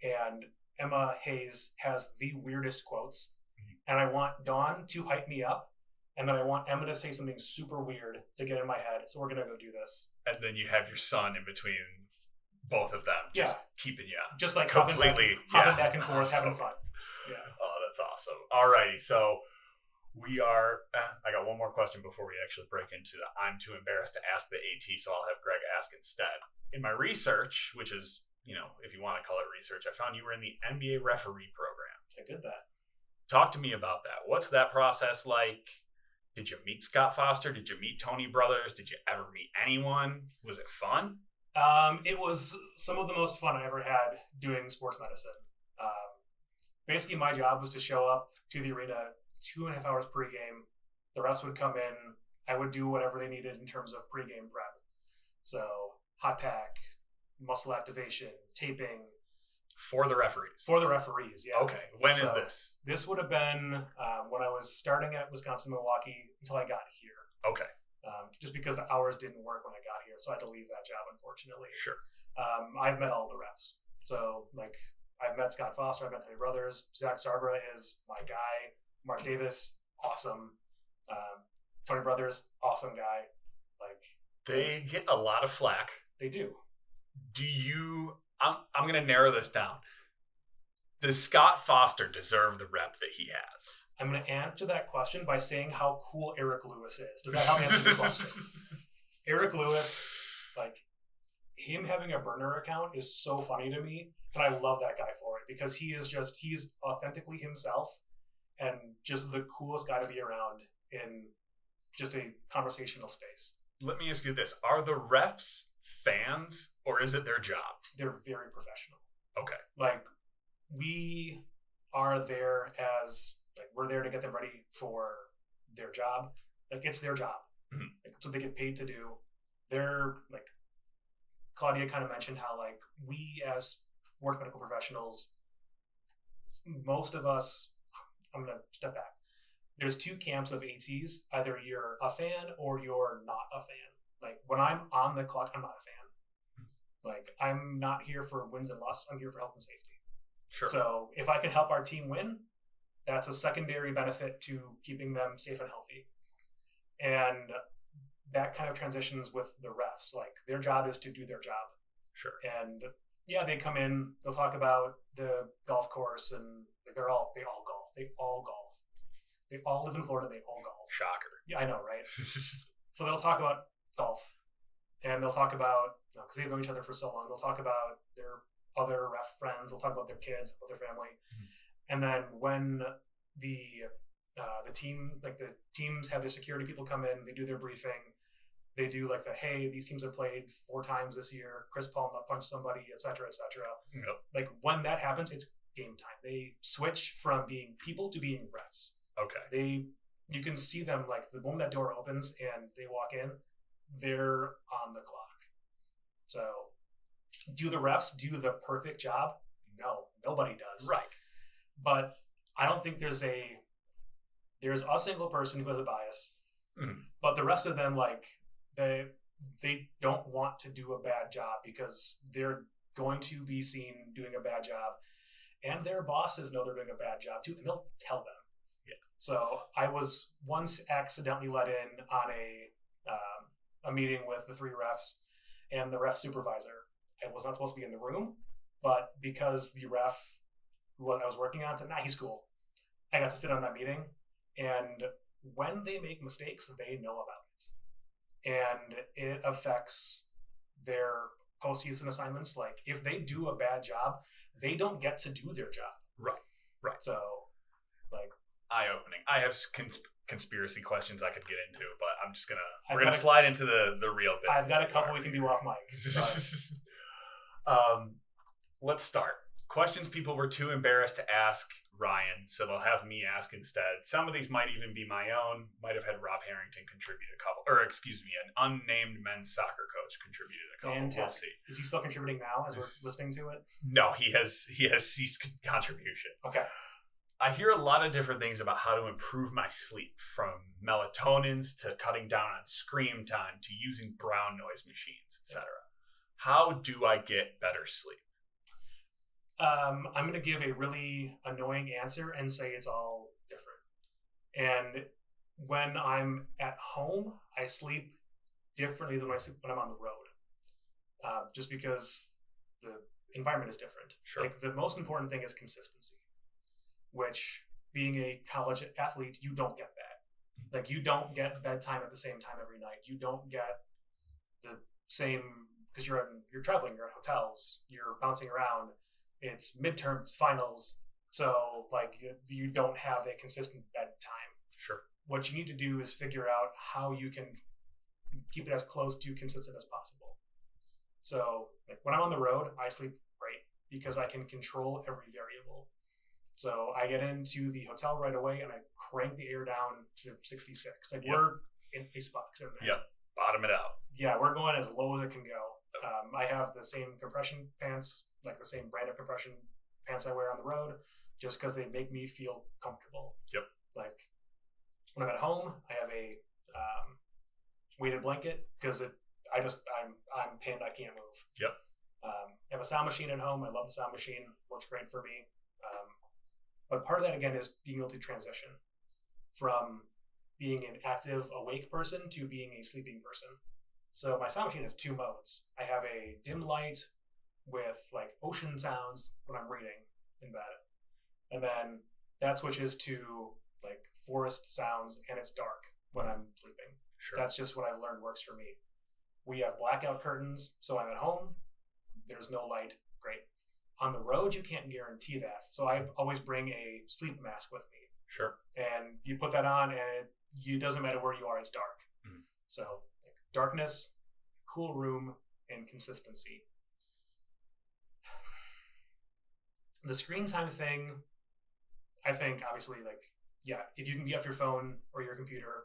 and Emma Hayes has the weirdest quotes. And I want Dawn to hype me up, and then I want Emma to say something super weird to get in my head. So we're gonna go do this. And then you have your son in between both of them, just keeping you just like completely hopping back and forth, having fun. Yeah. Oh, that's awesome. Alrighty, so we are. I got one more question before we actually break into the I'm too embarrassed to ask the AT, so I'll have Greg ask instead. In my research, which is, if you want to call it research, I found you were in the NBA referee program. I did that. Talk to me about that. What's that process like? Did you meet Scott Foster? Did you meet Tony Brothers? Did you ever meet anyone? Was it fun? It was some of the most fun I ever had doing sports medicine. Basically, my job was to show up to the arena 2.5 hours pregame. The refs would come in. I would do whatever they needed in terms of pregame prep. So, hot pack, muscle activation, taping. For the referees? For the referees, yeah. Okay. When is this? This would have been when I was starting at Wisconsin-Milwaukee until I got here. Okay. Just because the hours didn't work when I got here, so I had to leave that job, unfortunately. Sure. I've met all the refs. So, I've met Scott Foster, I've met Tony Brothers. Zach Sarbra is my guy. Mark Davis, awesome. Tony Brothers, awesome guy. They get a lot of flack. They do. Do you... I'm going to narrow this down. Does Scott Foster deserve the rep that he has? I'm going to answer that question by saying how cool Eric Lewis is. Does that help answer the question? Eric Lewis, him having a burner account is so funny to me, and I love that guy for it, because he's authentically himself and just the coolest guy to be around in just a conversational space. Let me ask you this. Are the refs fans, or is it their job? They're very professional. Okay. Like, we are there as, like, we're there to get them ready for their job. Like, it's their job. Mm-hmm. Like, it's what they get paid to do. They're, like, Claudia kind of mentioned how, like, we as sports medical professionals, most of us, I'm going to step back. There's two camps of ATs. Either you're a fan or you're not a fan. Like, when I'm on the clock, I'm not a fan. Like, I'm not here for wins and losses. I'm here for health and safety. Sure. So if I can help our team win, that's a secondary benefit to keeping them safe and healthy. And that kind of transitions with the refs. Like, their job is to do their job. Sure. And yeah, they come in, they'll talk about the golf course, and they all golf. They all golf. They all live in Florida. They all golf. Shocker. Yeah, I know, right? So they'll talk about golf, and they'll talk about, because they've known each other for so long, they'll talk about their other ref friends. They'll talk about their kids, about their family. Mm-hmm. And then when the teams have their security people come in, they do their briefing. They do like hey, these teams have played 4 times this year. Chris Paul not punched somebody, et cetera, et cetera. Yep. Like, when that happens, it's game time. They switch from being people to being refs. Okay. You can see them, like, the moment that door opens and they walk in, they're on the clock. So, do the refs do the perfect job? No, nobody does. Right. But I don't think there's a single person who has a bias. Mm. But the rest of them, like, they don't want to do a bad job because they're going to be seen doing a bad job, and their bosses know they're doing a bad job too, and they'll tell them. Yeah. So I was once accidentally let in on a meeting with the 3 refs and the ref supervisor. I was not supposed to be in the room, but because the ref who I was working on, it's a nice school, I got to sit on that meeting, and when they make mistakes, they know about it. And it affects their postseason assignments. Like, if they do a bad job, they don't get to do their job. Right. So, like, eye-opening. I have conspiracy questions I could get into, but we're gonna slide into the real business. I've got a couple we can do off mic. Let's start. Questions people were too embarrassed to ask Ryan, so they'll have me ask instead. Some of these might even be my own. Might have had Rob Harrington contribute a couple, an unnamed men's soccer coach contributed a couple. Fantastic. We'll see. Is he still contributing now as we're listening to it? No, he has ceased contribution. Okay. I hear a lot of different things about how to improve my sleep, from melatonins to cutting down on screen time to using brown noise machines, etc. How do I get better sleep? I'm going to give a really annoying answer and say it's all different. And when I'm at home, I sleep differently than when I sleep when I'm on the road, just because the environment is different. Sure. Like, the most important thing is consistency, which, being a college athlete, you don't get that. Like, you don't get bedtime at the same time every night. You don't get the same, because you're traveling, you're at hotels, you're bouncing around. It's midterms, finals. So, like, you don't have a consistent bedtime. Sure. What you need to do is figure out how you can keep it as close to consistent as possible. So, like, when I'm on the road, I sleep great because I can control every variable. So I get into the hotel right away and I crank the air down to 66. Like, we're in icebox in there. Yep. Bottom it out. Yeah, we're going as low as it can go. I have the same compression pants, like the same brand of compression pants I wear on the road, just because they make me feel comfortable. Yep. Like, when I'm at home, I have a weighted blanket because I'm pinned. I can't move. Yep. I have a sound machine at home. I love the sound machine. Works great for me. But part of that, again, is being able to transition from being an active, awake person to being a sleeping person. So my sound machine has 2 modes. I have a dim light with, like, ocean sounds when I'm reading in bed. And then that switches to, like, forest sounds, and it's dark when I'm sleeping. Sure. That's just what I've learned works for me. We have blackout curtains, so I'm at home. There's no light. Great. On the road, you can't guarantee that. So I always bring a sleep mask with me. Sure. And you put that on, and it doesn't matter where you are, it's dark. Mm-hmm. So, like, darkness, cool room, and consistency. The screen time thing, I think, obviously, like, yeah, if you can be off your phone or your computer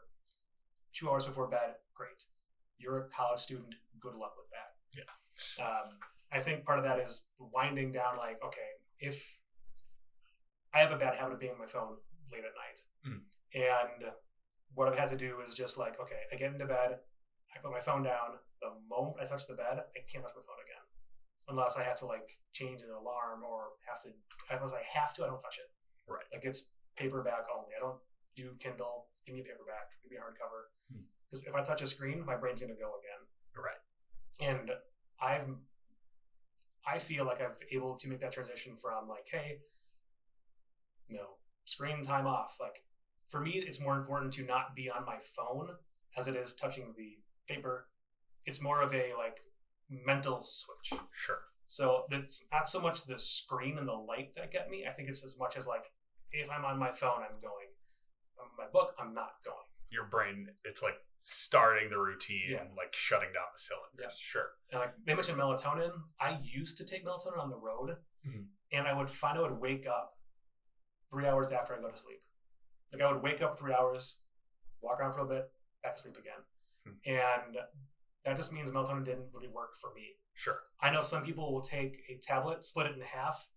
2 hours before bed, great. You're a college student, good luck with that. Yeah. I think part of that is winding down, like, okay, if I have a bad habit of being on my phone late at night, and what I've had to do is just like, okay, I get into bed, I put my phone down. The moment I touch the bed, I can't touch my phone again, unless I have to like change an alarm or unless I have to, I don't touch it. Right. Like it's paperback only. I don't do Kindle. Give me a paperback. Give me a hardcover. Because if I touch a screen, my brain's gonna go again. Right. And I feel like I've able to make that transition from like, hey, screen time off. Like for me, it's more important to not be on my phone as it is touching the paper. It's more of a like mental switch. Sure. So it's not so much the screen and the light that get me. I think it's as much as like, if I'm on my phone, I'm going. On my book, I'm not going. Your brain, it's like starting the routine and like shutting down the cylinders. Yeah. Sure. And like they mentioned melatonin. I used to take melatonin on the road, and I would find I would wake up 3 hours after I go to sleep. Like I would wake up 3 hours, walk around for a bit, back to sleep again. And that just means melatonin didn't really work for me. Sure. I know some people will take a tablet, split it in half,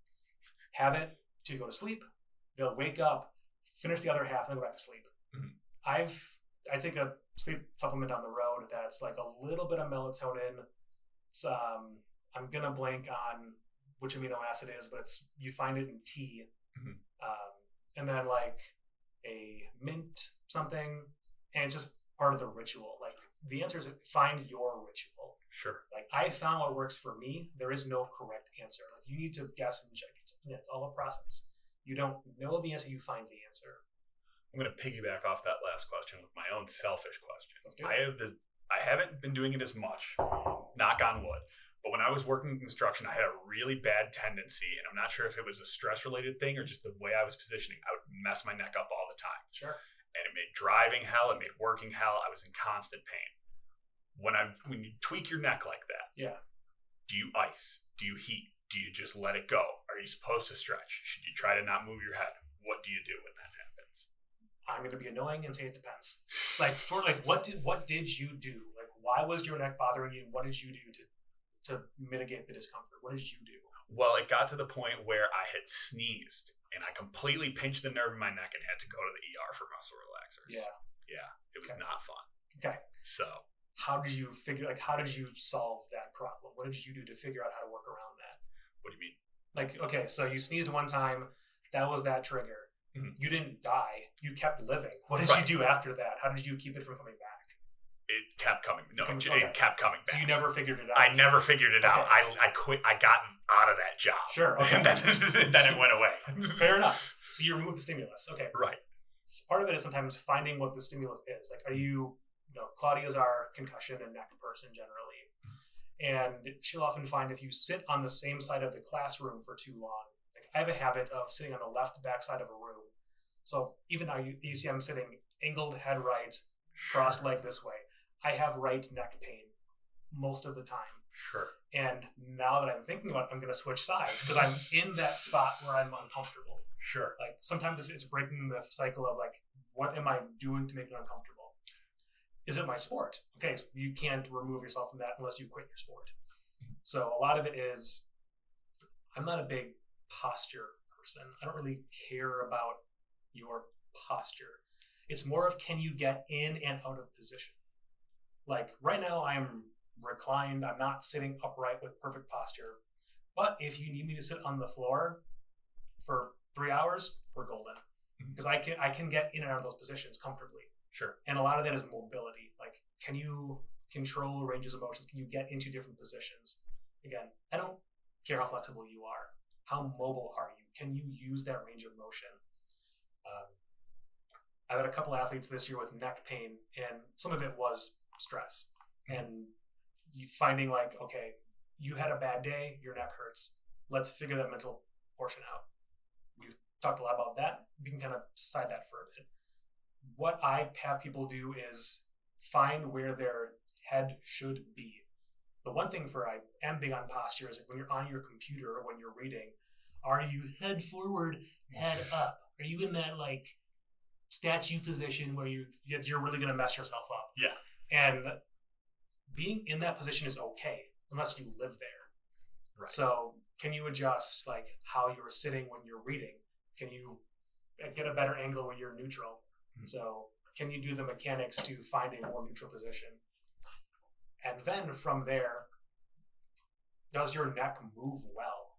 have it to go to sleep. They'll wake up, finish the other half, and then go back to sleep. I take a sleep supplement on the road that's like a little bit of melatonin. It's I'm gonna blank on which amino acid it is, but you find it in tea, and then like a mint something, and it's just part of the ritual. Like the answer is find your ritual. Sure. Like I found what works for me. There is no correct answer. Like you need to guess and check. It's all a process. You don't know the answer, you find the answer. I'm going to piggyback off that last question with my own selfish question. Let's do it. I haven't been doing it as much, knock on wood, but when I was working in construction, I had a really bad tendency, and I'm not sure if it was a stress-related thing or just the way I was positioning. I would mess my neck up all the time. Sure. And it made driving hell. It made working hell. I was in constant pain. When you tweak your neck like that, do you ice? Do you heat? Do you just let it go? Are you supposed to stretch? Should you try to not move your head? What do you do when that happens? I'm going to be annoying and say it depends. What did you do? Like, why was your neck bothering you? What did you do to mitigate the discomfort? What did you do? Well, it got to the point where I had sneezed and I completely pinched the nerve in my neck and had to go to the ER for muscle relaxers. Yeah. It was not fun. Okay. So how did you solve that problem? What did you do to figure out how to work around that? What do you mean? Like, okay, so you sneezed one time. That was that trigger. You didn't die. You kept living. What did you do after that? How did you keep it from coming back? It kept coming. No, it kept coming back. So you never figured it out? I never figured it out. I quit. I got out of that job. Sure. Okay. And then it went away. Fair enough. So you removed the stimulus. Okay. Right. So part of it is sometimes finding what the stimulus is. Like, Claudia's our concussion and neck person generally. And she'll often find if you sit on the same side of the classroom for too long, like I have a habit of sitting on the left back side of a room. So even now you see I'm sitting angled head right, crossed leg this way. I have right neck pain most of the time. Sure. And now that I'm thinking about it, I'm going to switch sides because I'm in that spot where I'm uncomfortable. Sure. Like sometimes it's breaking the cycle of like, what am I doing to make it uncomfortable? Is it my sport? Okay, so you can't remove yourself from that unless you quit your sport. So a lot of it is, I'm not a big posture person. I don't really care about your posture. It's more of, can you get in and out of position? Like right now I'm reclined. I'm not sitting upright with perfect posture. But if you need me to sit on the floor for 3 hours, we're golden. Because I can get in and out of those positions comfortably. Sure. And a lot of that is mobility. Like, can you control ranges of motion? Can you get into different positions? Again, I don't care how flexible you are. How mobile are you? Can you use that range of motion? I've had a couple athletes this year with neck pain, and some of it was stress. And you finding like, okay, you had a bad day, your neck hurts. Let's figure that mental portion out. We've talked a lot about that. We can kind of side that for a bit. What I have people do is find where their head should be. The one thing I am big on posture is when you're on your computer or when you're reading, Are you head forward, head up? Are you in that like statue position where you're really going to mess yourself up? Yeah. And being in that position is okay unless you live there. Right. So can you adjust like how you're sitting when you're reading? Can you get a better angle when you're neutral? Mm-hmm. So can you do the mechanics to find a more neutral position? And then from there, does your neck move well?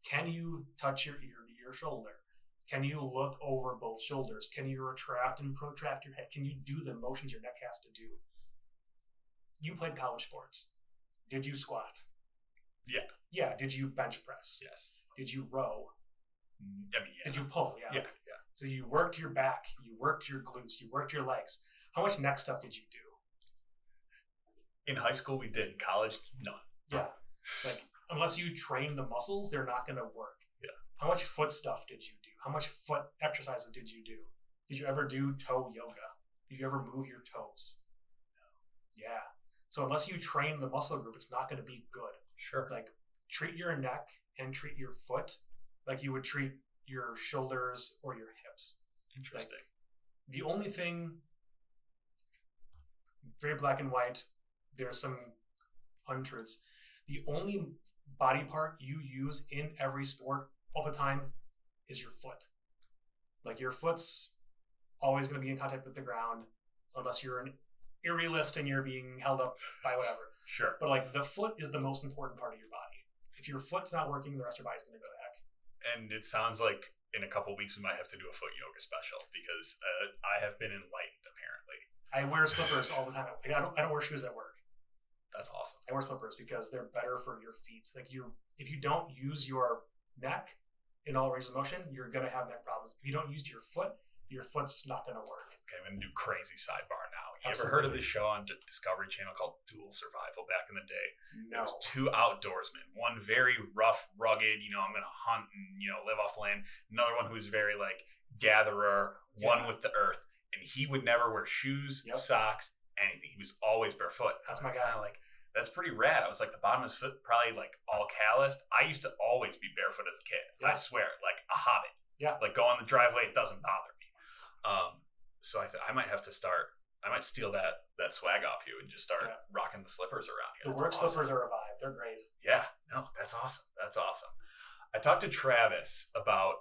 Can you touch your ear to your shoulder? Can you look over both shoulders? Can you retract and protract your head? Can you do the motions your neck has to do? You played college sports. Did you squat? Yeah. Yeah. Did you bench press? Yes. Did you row? I mean, yeah. Did you pull? Yeah. Yeah. So you worked your back, you worked your glutes, you worked your legs. How much neck stuff did you do? In high school, we did. In college, none. Yeah. Like, unless you train the muscles, they're not going to work. Yeah. How much foot stuff did you do? How much foot exercises did you do? Did you ever do toe yoga? Did you ever move your toes? No. Yeah. So unless you train the muscle group, it's not going to be good. Sure. Like, treat your neck and treat your foot like you would treat your shoulders or your hips. Interesting. Like, the only thing, very black and white, there's some untruths. The only body part you use in every sport all the time is your foot. Like, your foot's always going to be in contact with the ground unless you're an aerialist and you're being held up by whatever. Sure. But like, the foot is the most important part of your body. If your foot's not working, the rest of your body's going to go to heck. And it sounds like in a couple of weeks we might have to do a foot yoga special because I have been enlightened apparently. I wear slippers all the time. I don't wear shoes at work. That's awesome. I wear slippers because they're better for your feet. Like, if you don't use your neck in all ranges of motion, you're going to have neck problems. If you don't use your foot's not going to work. Okay, I'm going to do crazy sidebar now. You Absolutely. ever heard of this show on Discovery Channel called Dual Survival back in the day? No. It was two outdoorsmen. One very rough, rugged, I'm going to hunt and, live off land. Another one who's very like gatherer, one with the earth. And he would never wear shoes, socks, anything. He was always barefoot. That's my guy. Like, that's pretty rad. I was like, the bottom of his foot probably like all calloused. I used to always be barefoot as a kid. Yeah. I swear, like a hobbit. Yeah. Like, go on the driveway, it doesn't bother me. So I might have to start. I might steal that swag off you and just start rocking the slippers around here. The work slippers are a vibe. They're great. Yeah, no, that's awesome. That's awesome. I talked to Travis about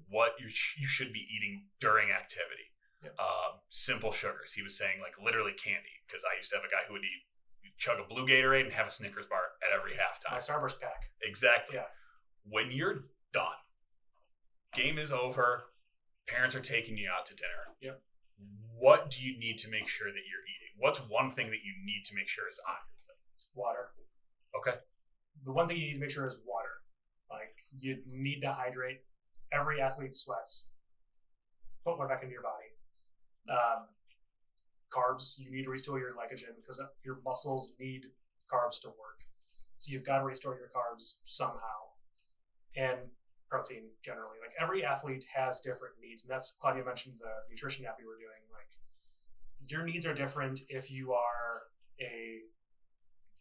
what you should be eating during activity. Yep. Simple sugars. He was saying like literally candy, because I used to have a guy who would chug a blue Gatorade and have a Snickers bar at every halftime. My Starburst pack. Exactly. Yeah. When you're done, game is over, parents are taking you out to dinner. Yep. What do you need to make sure that you're eating? What's one thing that you need to make sure is on your plate? Water. Okay. The one thing you need to make sure is water. Like, you need to hydrate. Every athlete sweats. Put one back into your body. Carbs, you need to restore your glycogen because your muscles need carbs to work. So you've got to restore your carbs somehow. And protein generally. Like, every athlete has different needs. And that's, Claudia mentioned the nutrition app we were doing. Like, your needs are different if you are a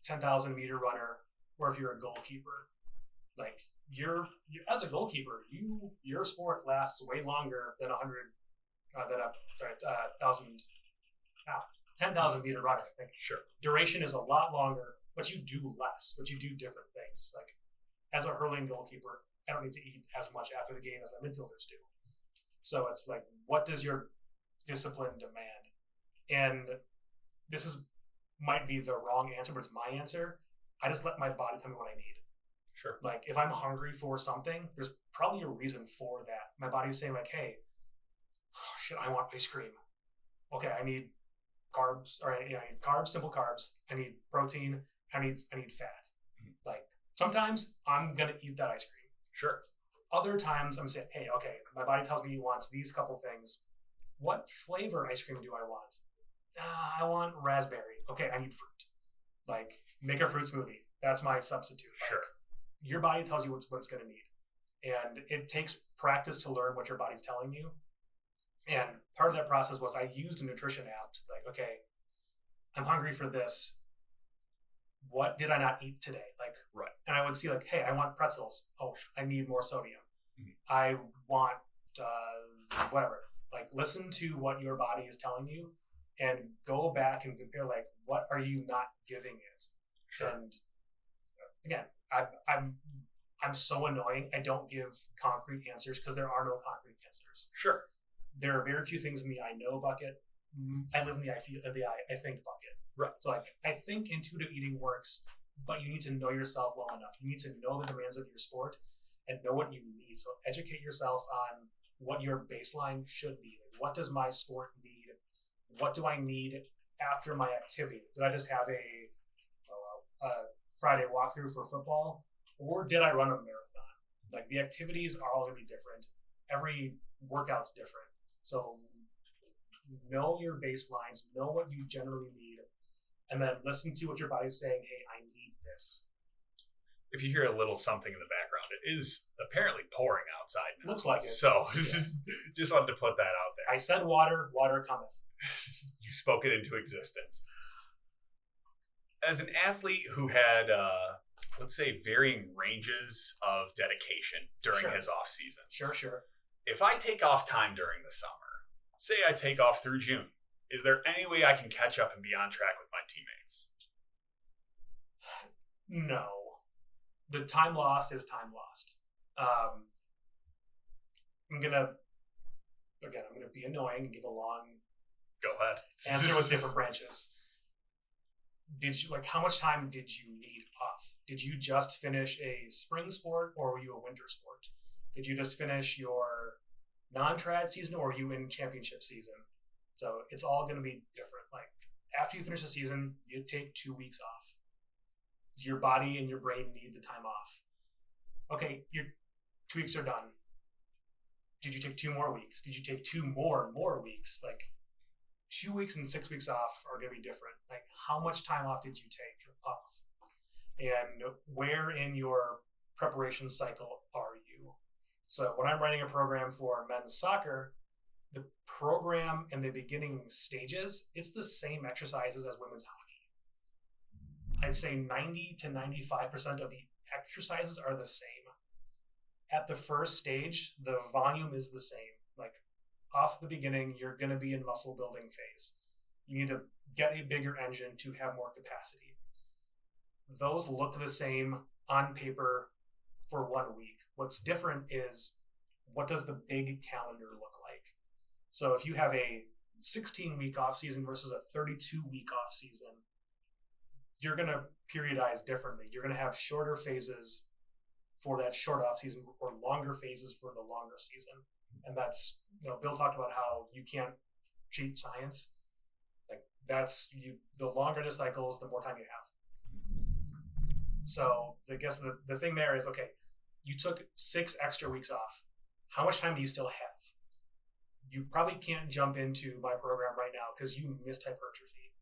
10,000 meter runner or if you're a goalkeeper. Like, you're as a goalkeeper, your sport lasts way longer than 10,000 meter runner. Like, sure. Duration is a lot longer, but you do less, but you do different things. Like, as a hurling goalkeeper, I don't need to eat as much after the game as my midfielders do. So it's like, what does your discipline demand? And this might be the wrong answer, but it's my answer. I just let my body tell me what I need. Sure. Like, if I'm hungry for something, there's probably a reason for that. My body's saying like, hey, shit, I want ice cream. Okay, I need carbs, or I need carbs, simple carbs. I need protein. I need fat. Like, sometimes I'm gonna eat that ice cream. Sure. Other times I'm saying, hey, okay, my body tells me he wants these couple things. What flavor ice cream do I want? I want raspberry. Okay, I need fruit. Like, make a fruit smoothie. That's my substitute. Like, sure. Your body tells you what it's going to need. And it takes practice to learn what your body's telling you. And part of that process was I used a nutrition app to, like, okay, I'm hungry for this. What did I not eat today? Like, right. And I would see like, hey, I want pretzels. Oh, I need more sodium. I want whatever. Like, listen to what your body is telling you and go back and compare, like, what are you not giving it? Sure. And again, I'm so annoying. I don't give concrete answers because there are no concrete answers. Sure. There are very few things in the I know bucket. I live in the I think bucket. Right. So, like, I think intuitive eating works, but you need to know yourself well enough. You need to know the demands of your sport and know what you need. So educate yourself on what your baseline should be. What does my sport need? What do I need after my activity? Did I just have a Friday walkthrough for football, or did I run a marathon? Like, the activities are all going to be different. Every workout's different. So know your baselines, know what you generally need, and then listen to what your body's saying. Hey, I need this. If you hear a little something in the background, it is apparently pouring outside now. Looks like it. So just wanted to put that out there. I said water, water cometh. You spoke it into existence. As an athlete who had, let's say, varying ranges of dedication during his off season. Sure. If I take off time during the summer, say I take off through June, is there any way I can catch up and be on track with my teammates? No. The time lost is time lost. I'm gonna be annoying and give a long Go ahead. answer with different branches. How much time did you need off? Did you just finish a spring sport, or were you a winter sport? Did you just finish your non-trad season, or were you in championship season? So it's all going to be different. Like, after you finish the season, you take 2 weeks off. Your body and your brain need the time off. Okay, your 2 weeks are done. Did you take 2 more weeks? Did you take 2 more weeks? Like, 2 weeks and 6 weeks off are going to be different. Like, how much time off did you take off? And where in your preparation cycle are you? So when I'm writing a program for men's soccer, the program in the beginning stages, it's the same exercises as women's hockey. I'd say 90 to 95% of the exercises are the same. At the first stage, the volume is the same. Like, off the beginning, you're going to be in muscle building phase. You need to get a bigger engine to have more capacity. Those look the same on paper for 1 week. What's different is, what does the big calendar look like? So if you have a 16-week off season versus a 32-week off season, you're going to periodize differently. You're going to have shorter phases for that short off season, or longer phases for the longer season. And that's, Bill talked about how you can't cheat science. Like, that's the longer the cycles, the more time you have. So I guess the thing there is, okay, you took 6 extra weeks off. How much time do you still have? You probably can't jump into my program right now because you missed hypertrophy.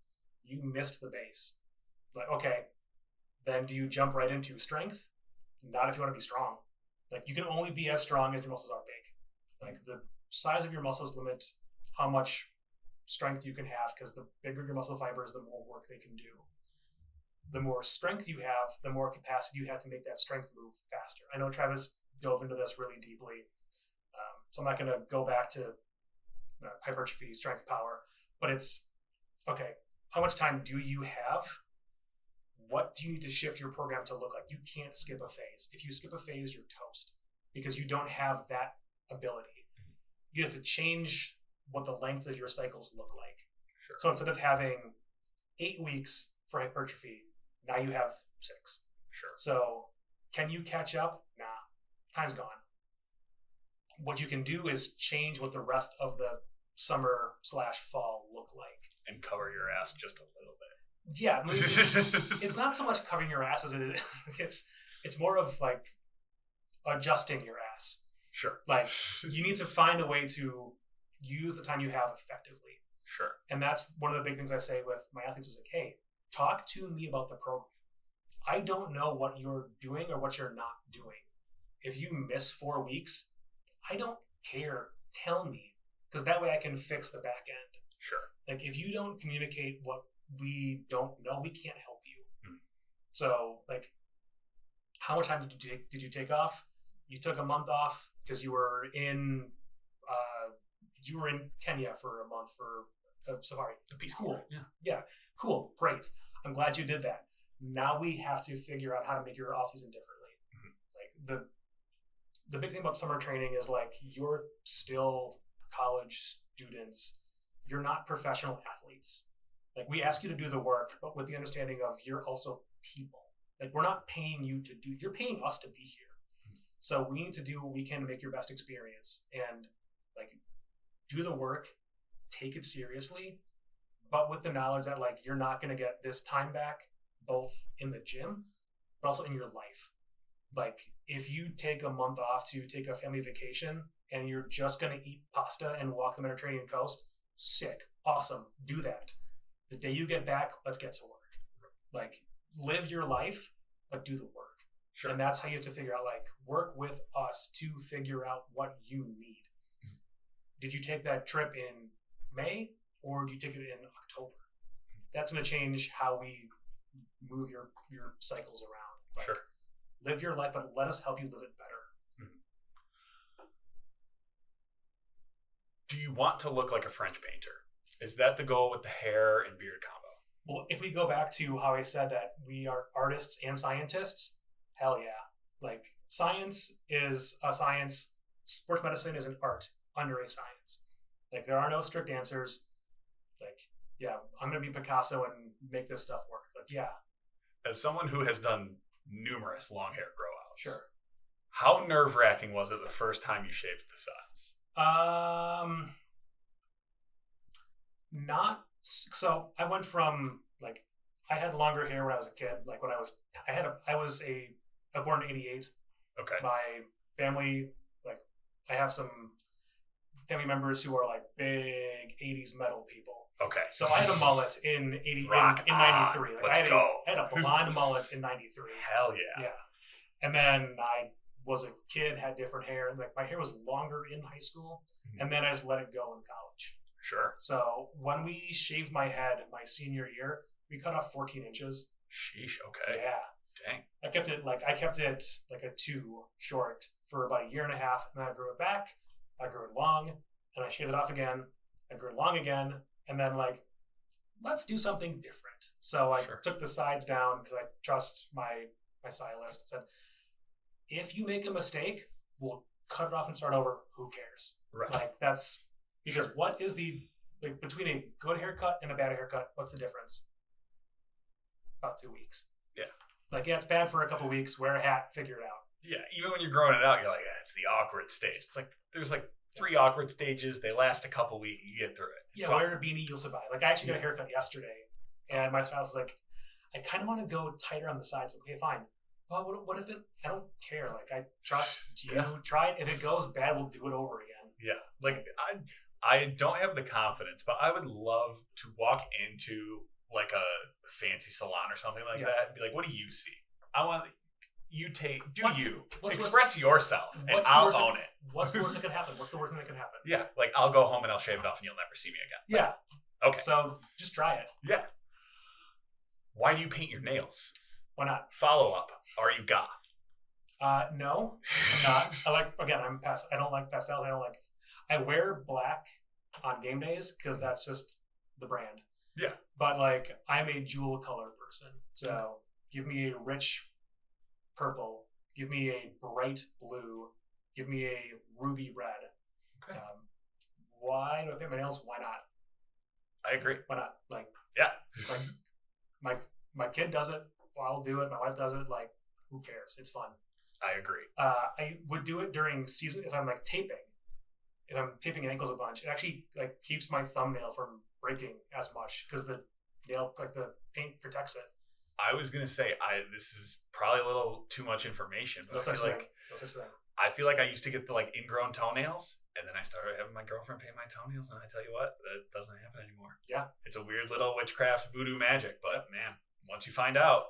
You missed the base. But okay, then do you jump right into strength? Not if you want to be strong. Like, you can only be as strong as your muscles are big. Like, the size of your muscles limit how much strength you can have, because the bigger your muscle fibers, the more work they can do. The more strength you have, the more capacity you have to make that strength move faster. I know Travis dove into this really deeply, so I'm not going to go back to hypertrophy, strength, power, but it's, okay, how much time do you have? What do you need to shift your program to look like? You can't skip a phase. If you skip a phase, you're toast, because you don't have that ability. You have to change what the length of your cycles look like. Sure. So instead of having 8 weeks for hypertrophy, now you have 6. Sure. So can you catch up? Nah, time's gone. What you can do is change what the rest of the summer/fall look like. And cover your ass just a little bit. Yeah, it's not so much covering your ass as it's more of like adjusting your ass. Sure. Like, you need to find a way to use the time you have effectively. Sure. And that's one of the big things I say with my athletes is, like, hey, talk to me about the program. I don't know what you're doing or what you're not doing. If you miss 4 weeks, I don't care. Tell me, because that way I can fix the back end. Sure. Like, if you don't communicate what we don't know, we can't help you. Hmm. So, like, how much time did you take off? you took a month off because you were in Kenya for a month for a safari. Cool. Yeah. Cool. Great. I'm glad you did that. Now we have to figure out how to make your off season differently. Like the big thing about summer training is like you're still college students. You're not professional athletes. Like we ask you to do the work, but with the understanding of you're also people. Like we're not paying you to do, you're paying us to be here. So we need to do what we can to make your best experience and like do the work, take it seriously, but with the knowledge that like you're not going to get this time back both in the gym, but also in your life. Like if you take a month off to take a family vacation and you're just going to eat pasta and walk the Mediterranean coast, sick, awesome, do that. The day you get back, let's get to work. Like live your life, but do the work. Sure. And that's how you have to figure out, like, work with us to figure out what you need. Did you take that trip in May or do you take it in October? That's going to change how we move your cycles around. Like, sure. Live your life, but let us help you live it better. Do you want to look like a French painter? Is that the goal with the hair and beard combo? Well, if we go back to how I said that we are artists and scientists, hell yeah. Like science is a science, sports medicine is an art under a science. Like there are no strict answers. Like, yeah, I'm going to be Picasso and make this stuff work. Like, yeah. As someone who has done numerous long hair grow outs. Sure. How nerve-wracking was it the first time you shaved the sides? Not so. I went from like I had longer hair when I was a kid. Like when I was born in '88. Okay. My family, like I have some family members who are like big '80s metal people. Okay. So I had a mullet in '93. Like Let's I had a blonde mullet in '93. Hell yeah. Yeah. And then I was a kid, had different hair, and like my hair was longer in high school, and then I just let it go in college. Sure. So when we shaved my head my senior year, we cut off 14 inches. Sheesh. Okay. Yeah. Dang. I kept it like a 2 short for about a year and a half, and then I grew it back. I grew it long, and I shaved it off again. I grew it long again, and then like, let's do something different. So I took the sides down because I trust my stylist. Said, if you make a mistake, we'll cut it off and start over. Who cares? Right. Like that's because what is the like between a good haircut and a bad haircut? What's the difference? About 2 weeks. Yeah. Like, yeah, it's bad for a couple of weeks. Wear a hat, figure it out. Yeah, even when you're growing it out, you're like, it's the awkward stage. It's like, there's like 3 awkward stages. They last a couple weeks. You get through it. Yeah, wear a beanie, you'll survive. Like, I actually got a haircut yesterday, and my spouse was like, I kind of want to go tighter on the sides. Okay, fine. But what if I don't care. Like, I trust you. Try it. If it goes bad, we'll do it over again. Yeah. Like, I don't have the confidence, but I would love to walk into like a fancy salon or something like that and be like, what do you see? I want you express yourself and I'll own it. What's the worst that could happen? What's the worst thing that can happen? Yeah. Like I'll go home and I'll shave it off and you'll never see me again. Yeah. Okay. So just try it. Yeah. Why do you paint your nails? Why not? Follow up. Are you goth? No, I'm not. I don't like pastel. I wear black on game days because that's just the brand. Yeah. But like, I'm a jewel color person. So give me a rich purple. Give me a bright blue. Give me a ruby red. Okay. Why do I paint my nails? Why not? I agree. Why not? Like, yeah. Like my kid does it. I'll do it. My wife does it. Like, who cares? It's fun. I agree. I would do it during season if I'm like taping. If I'm taping ankles a bunch, it actually like keeps my thumbnail from breaking as much because the nail, like the paint protects it. I was gonna say this is probably a little too much information, but No such thing. I feel like I used to get the like ingrown toenails, and then I started having my girlfriend paint my toenails, and I tell you what, that doesn't happen anymore. Yeah, it's a weird little witchcraft voodoo magic, but man, once you find out,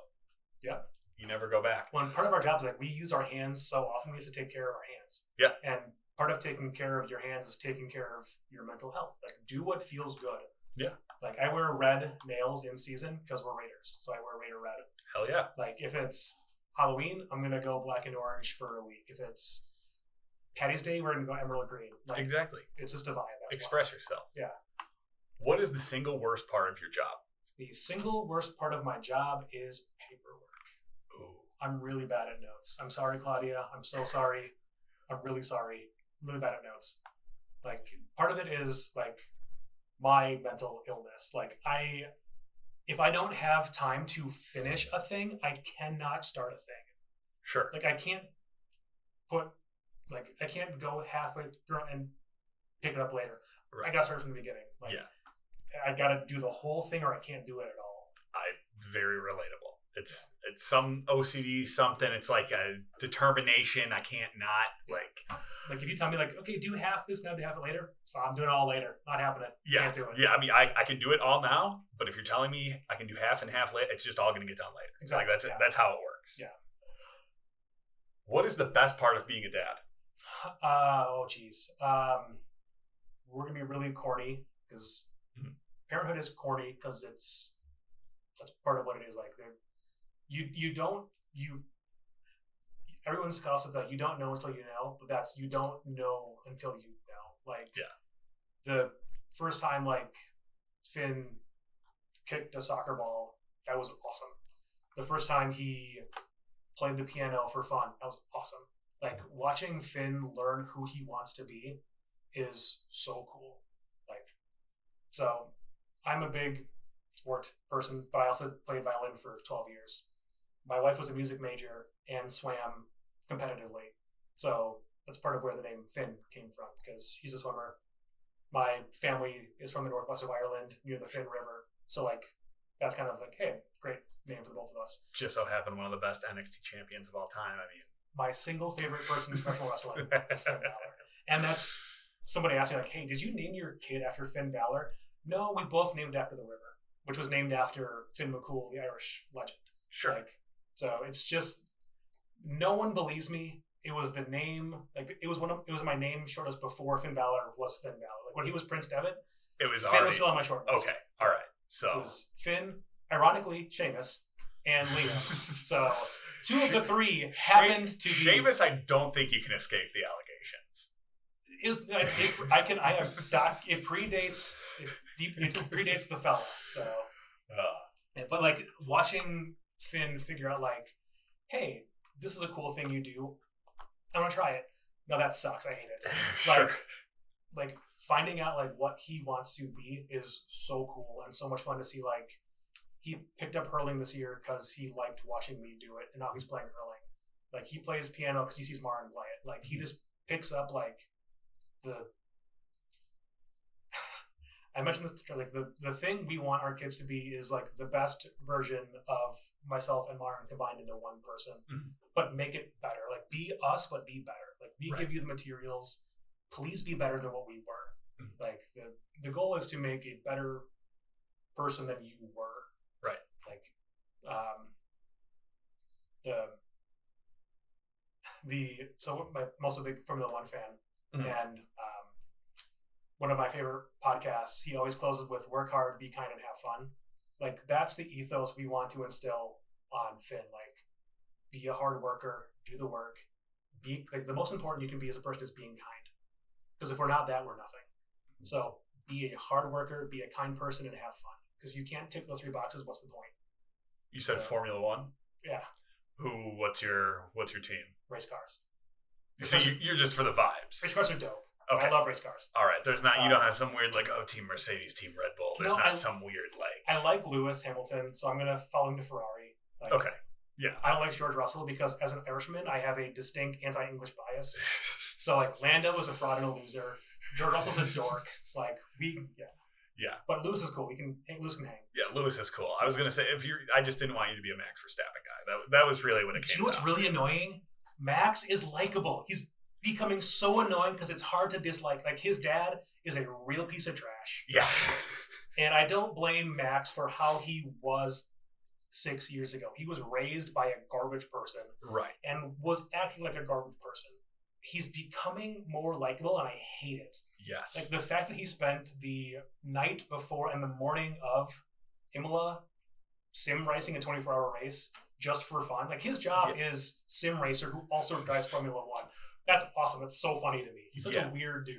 you never go back. Well, part of our job is like we use our hands so often, we have to take care of our hands. Yeah, and part of taking care of your hands is taking care of your mental health. Like, do what feels good. Yeah. Like, I wear red nails in season because we're Raiders. So I wear Raider red. Hell yeah. Like, if it's Halloween, I'm going to go black and orange for a week. If it's Patty's Day, we're going to go emerald green. Like, exactly. It's just a vibe. Express yourself. Yeah. What is the single worst part of your job? The single worst part of my job is paperwork. Ooh. I'm really bad at notes. I'm sorry, Claudia. I'm so sorry. I'm really sorry. I'm really bad at notes. Like, part of it is like my mental illness. Like, if I don't have time to finish a thing, I cannot start a thing. Sure. Like, I can't go halfway through and pick it up later. Right. I got to start from the beginning. Like, yeah. I got to do the whole thing or I can't do it at all. Very relatable. It's some OCD something. It's like a determination. I can't not like if you tell me like, okay, do half this now, do half it later. So I'm doing it all later. Not happening. Yeah. Can't do it. Yeah. I mean, I can do it all now, but if you're telling me I can do half and half later, it's just all going to get done later. Exactly. Like that's how it works. Yeah. What is the best part of being a dad? Oh geez. We're gonna be really corny because parenthood is corny because that's part of what it is. Like everyone scoffs at that. You don't know until you know, but that's you don't know until you know. Like the first time like Finn kicked a soccer ball, that was awesome. The first time he played the piano for fun, that was awesome. Like watching Finn learn who he wants to be is so cool. Like, so I'm a big sport person, but I also played violin for 12 years. My wife was a music major and swam competitively. So that's part of where the name Finn came from, because she's a swimmer. My family is from the northwest of Ireland, near the Finn River. So like, that's kind of like, hey, great name for the both of us. Just so happened one of the best NXT champions of all time. I mean, my single favorite person in professional wrestling is Finn Balor. And that's, somebody asked me like, hey, did you name your kid after Finn Balor? No, we both named after the river, which was named after Finn McCool, the Irish legend. Sure. Like, so it's just, no one believes me. It was the name, like it was my name short list before Finn Balor was Finn Balor. Like when he was Prince Devitt, Finn was still on my short list. Okay, all right. So it was Finn, ironically, Sheamus, and Liam. So two of the three happened to be. Sheamus, I don't think you can escape the allegations. It predates the fella. So, but like watching Finn figure out like, hey, this is a cool thing you do. I'm gonna try it. No, that sucks. I hate it. Like, sure. Like finding out like what he wants to be is so cool and so much fun to see. Like he picked up hurling this year because he liked watching me do it, and now he's playing hurling. Like he plays piano because he sees Marin play it. Like he just picks up like I mentioned this like the thing we want our kids to be is like the best version of myself and Marin combined into one person, but make it better. Like be us, but be better. Like we give you the materials. Please be better than what we were. Like the goal is to make a better person than you were. Right. Like I'm also a big Formula One fan, and one of my favorite podcasts, he always closes with work hard, be kind, and have fun. Like that's the ethos we want to instill on Finn. Like be a hard worker, do the work. Be like the most important you can be as a person is being kind. Because if we're not that, we're nothing. So be a hard worker, be a kind person, and have fun. Because you can't tick those three boxes. What's the point? You said Formula One? Yeah. What's your team? Race cars. So you're just for the vibes. Race cars are dope. Okay. I love race cars. All right. There's not. You don't have some weird like Team Mercedes, Team Red Bull. There's not some weird like. I like Lewis Hamilton, so I'm gonna follow him to Ferrari. Like, okay. Yeah. I don't like George Russell because as an Irishman, I have a distinct anti-English bias. So like Lando is a fraud and a loser. George Russell's a dork. Like Yeah. But Lewis is cool. Lewis can hang. Yeah, Lewis is cool. I was gonna say I just didn't want you to be a Max Verstappen guy. That was really what it came. Do you know what's really annoying? Max is likable. He's becoming so annoying because it's hard to dislike. Like his dad is a real piece of trash. Yeah. And I don't blame Max for how he was 6 years ago. He was raised by a garbage person. Right. And was acting like a garbage person. He's becoming more likable, and I hate it. Yes. Like the fact that he spent the night before and the morning of Imola sim racing a 24-hour race just for fun. Like his job is sim racer who also drives Formula One. That's awesome. That's so funny to me. He's such a weird dude.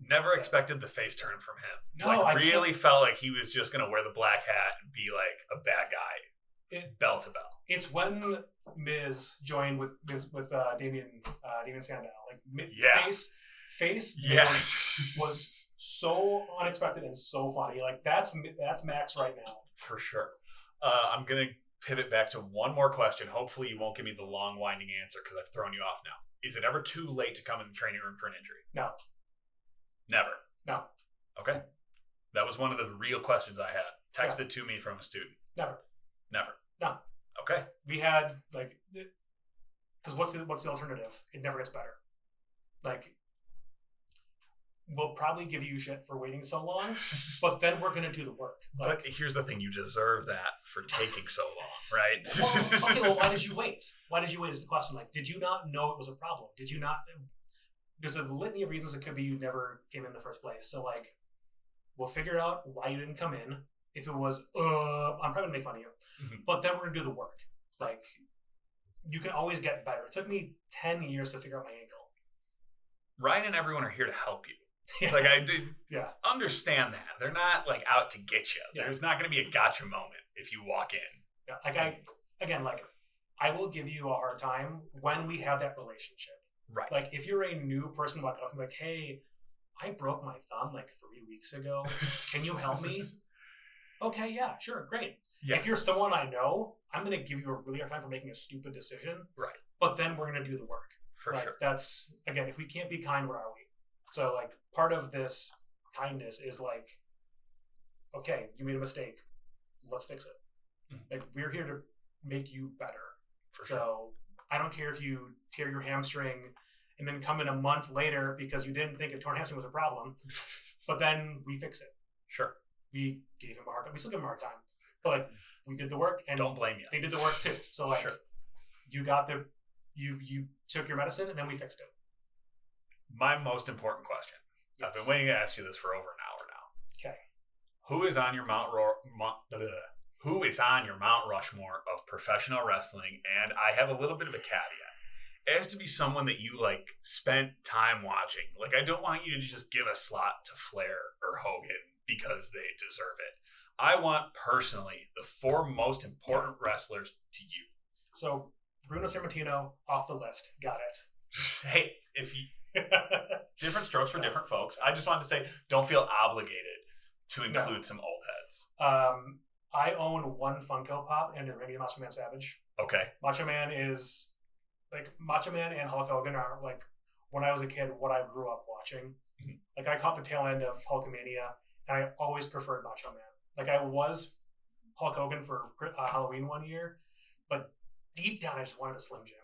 Never expected the face turn from him. No, I really felt like he was just going to wear the black hat and be like a bad guy, bell to bell. It's when Miz joined with Damien Sandow. Like face was so unexpected and so funny. Like that's Max right now for sure. I'm gonna pivot back to one more question. Hopefully, you won't give me the long, winding answer because I've thrown you off now. Is it ever too late to come in the training room for an injury? No. Never. No. Okay. That was one of the real questions I had. Texted to me from a student. Never. No. Okay. We had because what's the alternative? It never gets better. Like, we'll probably give you shit for waiting so long, but then we're gonna do the work. But here's the thing: you deserve that for taking so long, right? Well, why did you wait? Why did you wait? Is the question. Like, did you not know it was a problem? Did you not? There's a litany of reasons it could be you never came in the first place. So like, we'll figure out why you didn't come in. If it was, I'm probably gonna make fun of you, but then we're gonna do the work. Like, you can always get better. It took me 10 years to figure out my ankle. Ryan and everyone are here to help you. Yeah. Like, I did understand that. They're not like out to get you. Yeah. There's not going to be a gotcha moment if you walk in. Yeah. Like I will give you a hard time when we have that relationship. Right. Like, if you're a new person walking up, like, hey, I broke my thumb like 3 weeks ago. Can you help me? Okay, yeah, sure, great. Yeah. If you're someone I know, I'm going to give you a really hard time for making a stupid decision. Right. But then we're going to do the work. For sure. That's, again, if we can't be kind, what are we? So, like, part of this kindness is like, okay, you made a mistake. Let's fix it. Like, we're here to make you better. So I don't care if you tear your hamstring and then come in a month later because you didn't think a torn hamstring was a problem, but then we fix it. Sure. We gave him a hard time. We still give him a hard time. But, like, we did the work. And don't blame you. They did the work, too. So, like, you got the... You took your medicine, and then we fixed it. My most important question. Yes. I've been waiting to ask you this for over an hour now. Okay. Who is on your Mount Rushmore of professional wrestling? And I have a little bit of a caveat. It has to be someone that you like spent time watching. Like, I don't want you to just give a slot to Flair or Hogan because they deserve it. I want personally the 4 most important wrestlers to you. So Bruno Sammartino off the list. Got it. Hey, if you different strokes for different folks. I just wanted to say, don't feel obligated to include some old heads. I own 1 Funko Pop and a Randy Macho Man Savage. Okay. Macho Man and Hulk Hogan are like, when I was a kid, what I grew up watching. Mm-hmm. Like, I caught the tail end of Hulkamania, and I always preferred Macho Man. Like, I was Hulk Hogan for Halloween one year, but deep down, I just wanted a Slim Jim.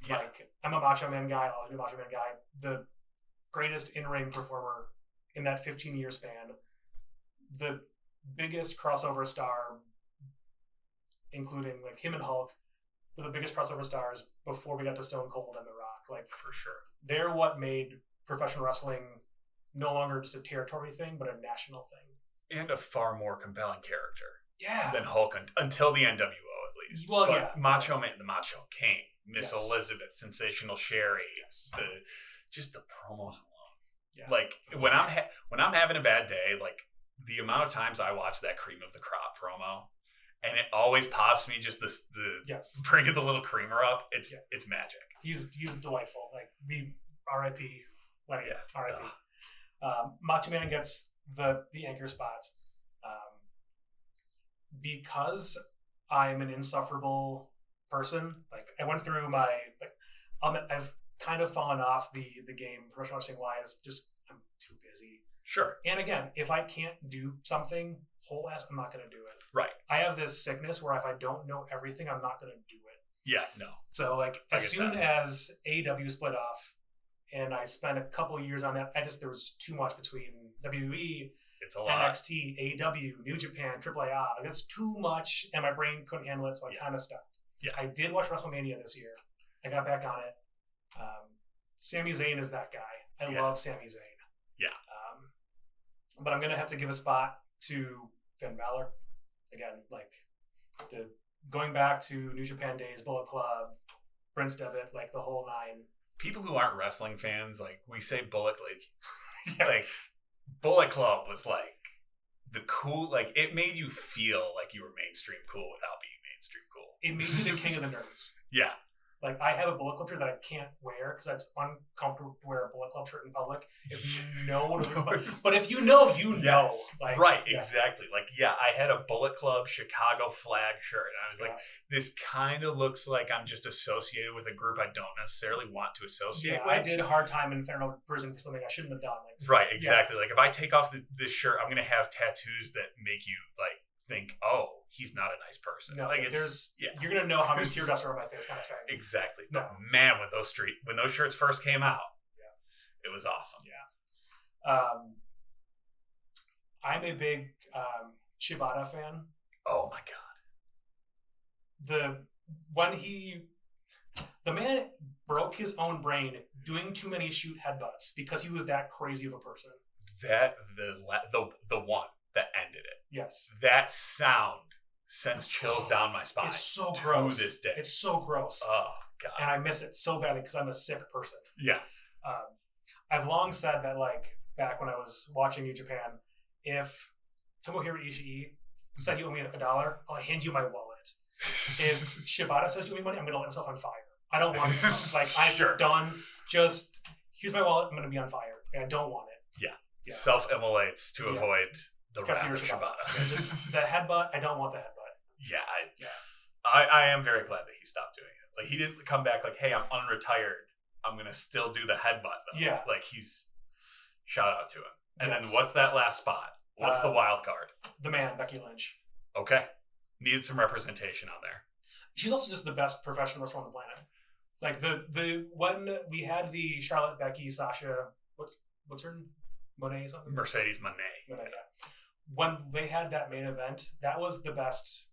Yeah. Like, I'm a Macho Man guy. I'll be a Macho Man guy. The greatest in-ring performer in that 15-year span. The biggest crossover star, including like him and Hulk, were the biggest crossover stars before we got to Stone Cold and The Rock. Like, for sure, they're what made professional wrestling no longer just a territory thing, but a national thing, and a far more compelling character. Yeah. Than Hulk until the NWO at least. Well, but yeah. Macho Man, the Macho King, Miss Elizabeth, Sensational Sherry, just the promos alone. Yeah. Like, when I'm having a bad day, like, the amount of times I watch that Cream of the Crop promo, and it always pops me just bringing the little creamer up. It's magic. He's delightful. Like, we R.I.P. Lenny. Yeah. R.I.P. Macho Man gets the anchor spots. Because I'm an insufferable person, like, I went through I've kind of fallen off the game professional wrestling wise. Just, I'm too busy. Sure. And again, if I can't do something whole ass, I'm not going to do it. Right. I have this sickness where if I don't know everything, I'm not going to do it. Yeah, no. So, like, as soon as AEW split off and I spent a couple years on that, there was too much between WWE, it's a lot. NXT, AEW, New Japan, AAA. Like, that's too much, and my brain couldn't handle it, so I kind of stopped. Yeah. I did watch WrestleMania this year. I got back on it. Sami Zayn is that guy. I love Sami Zayn. Yeah. But I'm going to have to give a spot to Finn Balor. Again, like, going back to New Japan days, Bullet Club, Prince Devitt, like the whole 9. people who aren't wrestling fans, like we say Bullet, like Bullet Club was like the cool, like it made you feel like you were mainstream cool without being mainstream cool. It made you the king of the nerds. Yeah. Like, I have a Bullet Club shirt that I can't wear because it's uncomfortable to wear a Bullet Club shirt in public. If no one, but if you know, you know. Yes. Like, right, exactly. Like, yeah, I had a Bullet Club Chicago flag shirt, and I was like, this kind of looks like I'm just associated with a group I don't necessarily want to associate with. I did a hard time in federal prison for something I shouldn't have done. Like, right, exactly. Like, if I take off this shirt, I'm going to have tattoos that make you, like, think, oh, he's not a nice person. No, like you're gonna know how many teardrops are on my face, kind of thing. Exactly. No. But man, when those shirts first came out, it was awesome. Yeah. I'm a big Shibata fan. Oh my god. The man broke his own brain doing too many shoot headbutts because he was that crazy of a person. That the one that ended it. Yes. That sound sends chills down my spine. It's so gross. To this day. It's so gross. Oh, God. And I miss it so badly because I'm a sick person. Yeah. I've long said that, like, back when I was watching New Japan, if Tomohiro Ishii said you owe me $1, I'll hand you my wallet. If Shibata says you owe me money, I'm going to light myself on fire. I don't want it. Like, I'm done. Just, here's my wallet. I'm going to be on fire. Like, I don't want it. Yeah. Self-immolates to avoid the wrath of Shibata. The headbutt, I don't want the headbutt. Yeah. I am very glad that he stopped doing it. Like, he didn't come back like, hey, I'm unretired. I'm going to still do the headbutt, though. Yeah. Like, shout out to him. And then what's that last spot? What's the wild card? The man, Becky Lynch. Okay. Needed some representation on there. She's also just the best professional wrestler on the planet. Like, when we had the Charlotte, Becky, Sasha, what's her name? Monet something? Mercedes Monet. Yeah. When they had that main event, that was the best.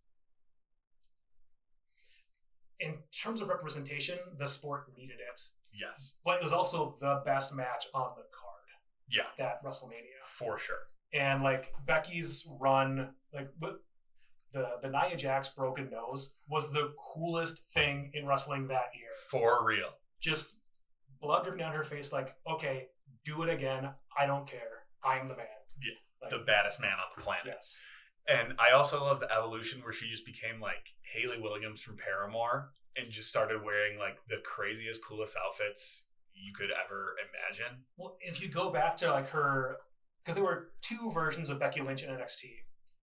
In terms of representation, the sport needed it. Yes. But it was also the best match on the card. Yeah. At WrestleMania. For sure. And, like, Becky's run, like, the Nia Jax broken nose was the coolest thing in wrestling that year. For real. Just blood dripping down her face, like, okay, do it again. I don't care. I'm the man. Yeah. Like, the baddest man on the planet. Yes. And I also love the evolution where she just became like Hayley Williams from Paramore and just started wearing like the craziest, coolest outfits you could ever imagine. Well, if you go back to like her, because there were two versions of Becky Lynch in NXT.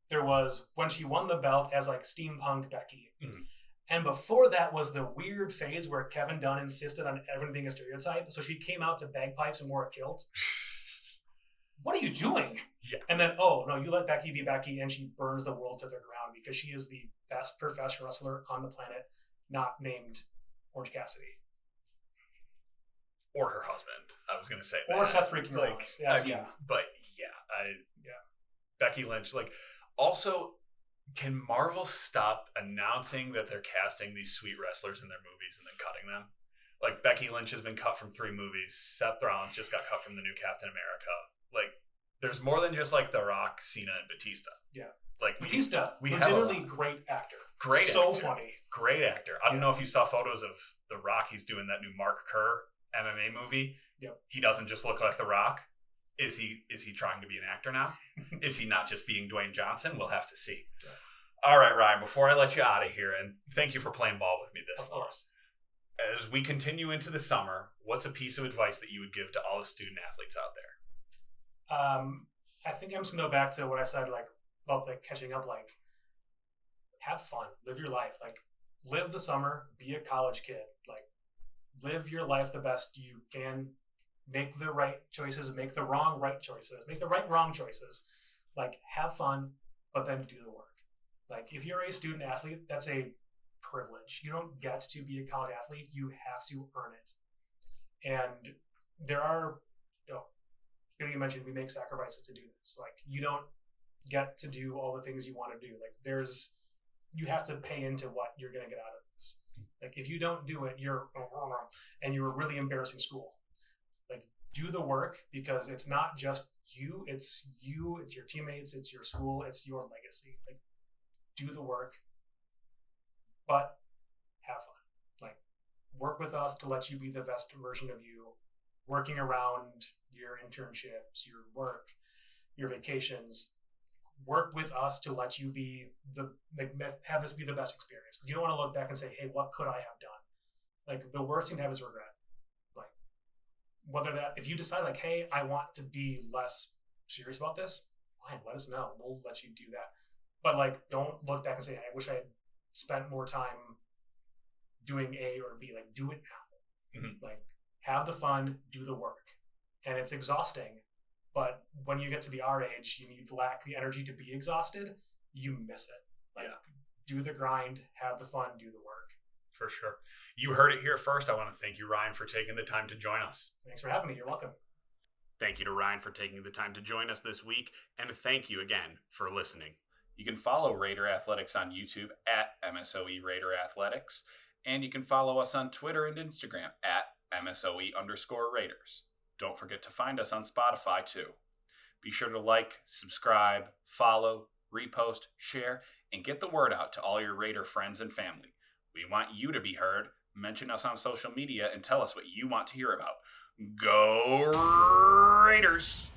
There was when she won the belt as like steampunk Becky. Mm-hmm. And before that was the weird phase where Kevin Dunn insisted on everyone being a stereotype. So she came out to bagpipes and wore a kilt. What are you doing? Yeah. And then, oh, no, you let Becky be Becky and she burns the world to the ground because she is the best professional wrestler on the planet, not named Orange Cassidy. Or her husband. I was going to say that. Or Seth freaking like, Rollins. I mean, but Becky Lynch, like, also, can Marvel stop announcing that they're casting these sweet wrestlers in their movies and then cutting them? Like, Becky Lynch has been cut from 3 movies. Seth Rollins just got cut from the new Captain America. Like, there's more than just, like, The Rock, Cena, and Batista. Yeah. Like, Batista, we legitimately great actor. Great so actor. Funny. Great actor. I don't know if you saw photos of The Rock. He's doing that new Mark Kerr MMA movie. Yep. He doesn't just look like The Rock. Is he trying to be an actor now? Is he not just being Dwayne Johnson? We'll have to see. Yeah. All right, Ryan, before I let you out of here, and thank you for playing ball with me this long. Of course. As we continue into the summer, what's a piece of advice that you would give to all the student athletes out there? I think I'm just going to go back to what I said, like, about the catching up, like, have fun, live your life, like, live the summer, be a college kid, like, live your life the best you can, make the right choices, make the wrong right choices, make the right wrong choices, like, have fun, but then do the work. Like, if you're a student athlete, that's a privilege. You don't get to be a college athlete, you have to earn it. And there are, you mentioned we make sacrifices to do this. Like, you don't get to do all the things you want to do. Like, you have to pay into what you're going to get out of this. Like, if you don't do it, you're really embarrassing school. Like, do the work, because it's not just you, it's your teammates, it's your school, it's your legacy. Like, do the work, but have fun. Like, work with us to let you be the best version of you, working around your internships, your work, your vacations. Work with us to let you be have this be the best experience. Because you don't want to look back and say, hey, what could I have done? Like, the worst thing to have is regret. Like, whether that, if you decide like, hey, I want to be less serious about this, fine, let us know. We'll let you do that. But like, don't look back and say, hey, I wish I had spent more time doing A or B. Like, do it now. Mm-hmm. Like, have the fun, do the work. And it's exhausting. But when you get to be our age, you lack the energy to be exhausted, you miss it. Like, do the grind, have the fun, do the work. For sure. You heard it here first. I want to thank you, Ryan, for taking the time to join us. Thanks for having me. You're welcome. Thank you to Ryan for taking the time to join us this week, and thank you again for listening. You can follow Raider Athletics on YouTube at MSOE Raider Athletics, and you can follow us on Twitter and Instagram at MSOE_Raiders. Don't forget to find us on Spotify, too. Be sure to like, subscribe, follow, repost, share, and get the word out to all your Raider friends and family. We want you to be heard. Mention us on social media and tell us what you want to hear about. Go Raiders!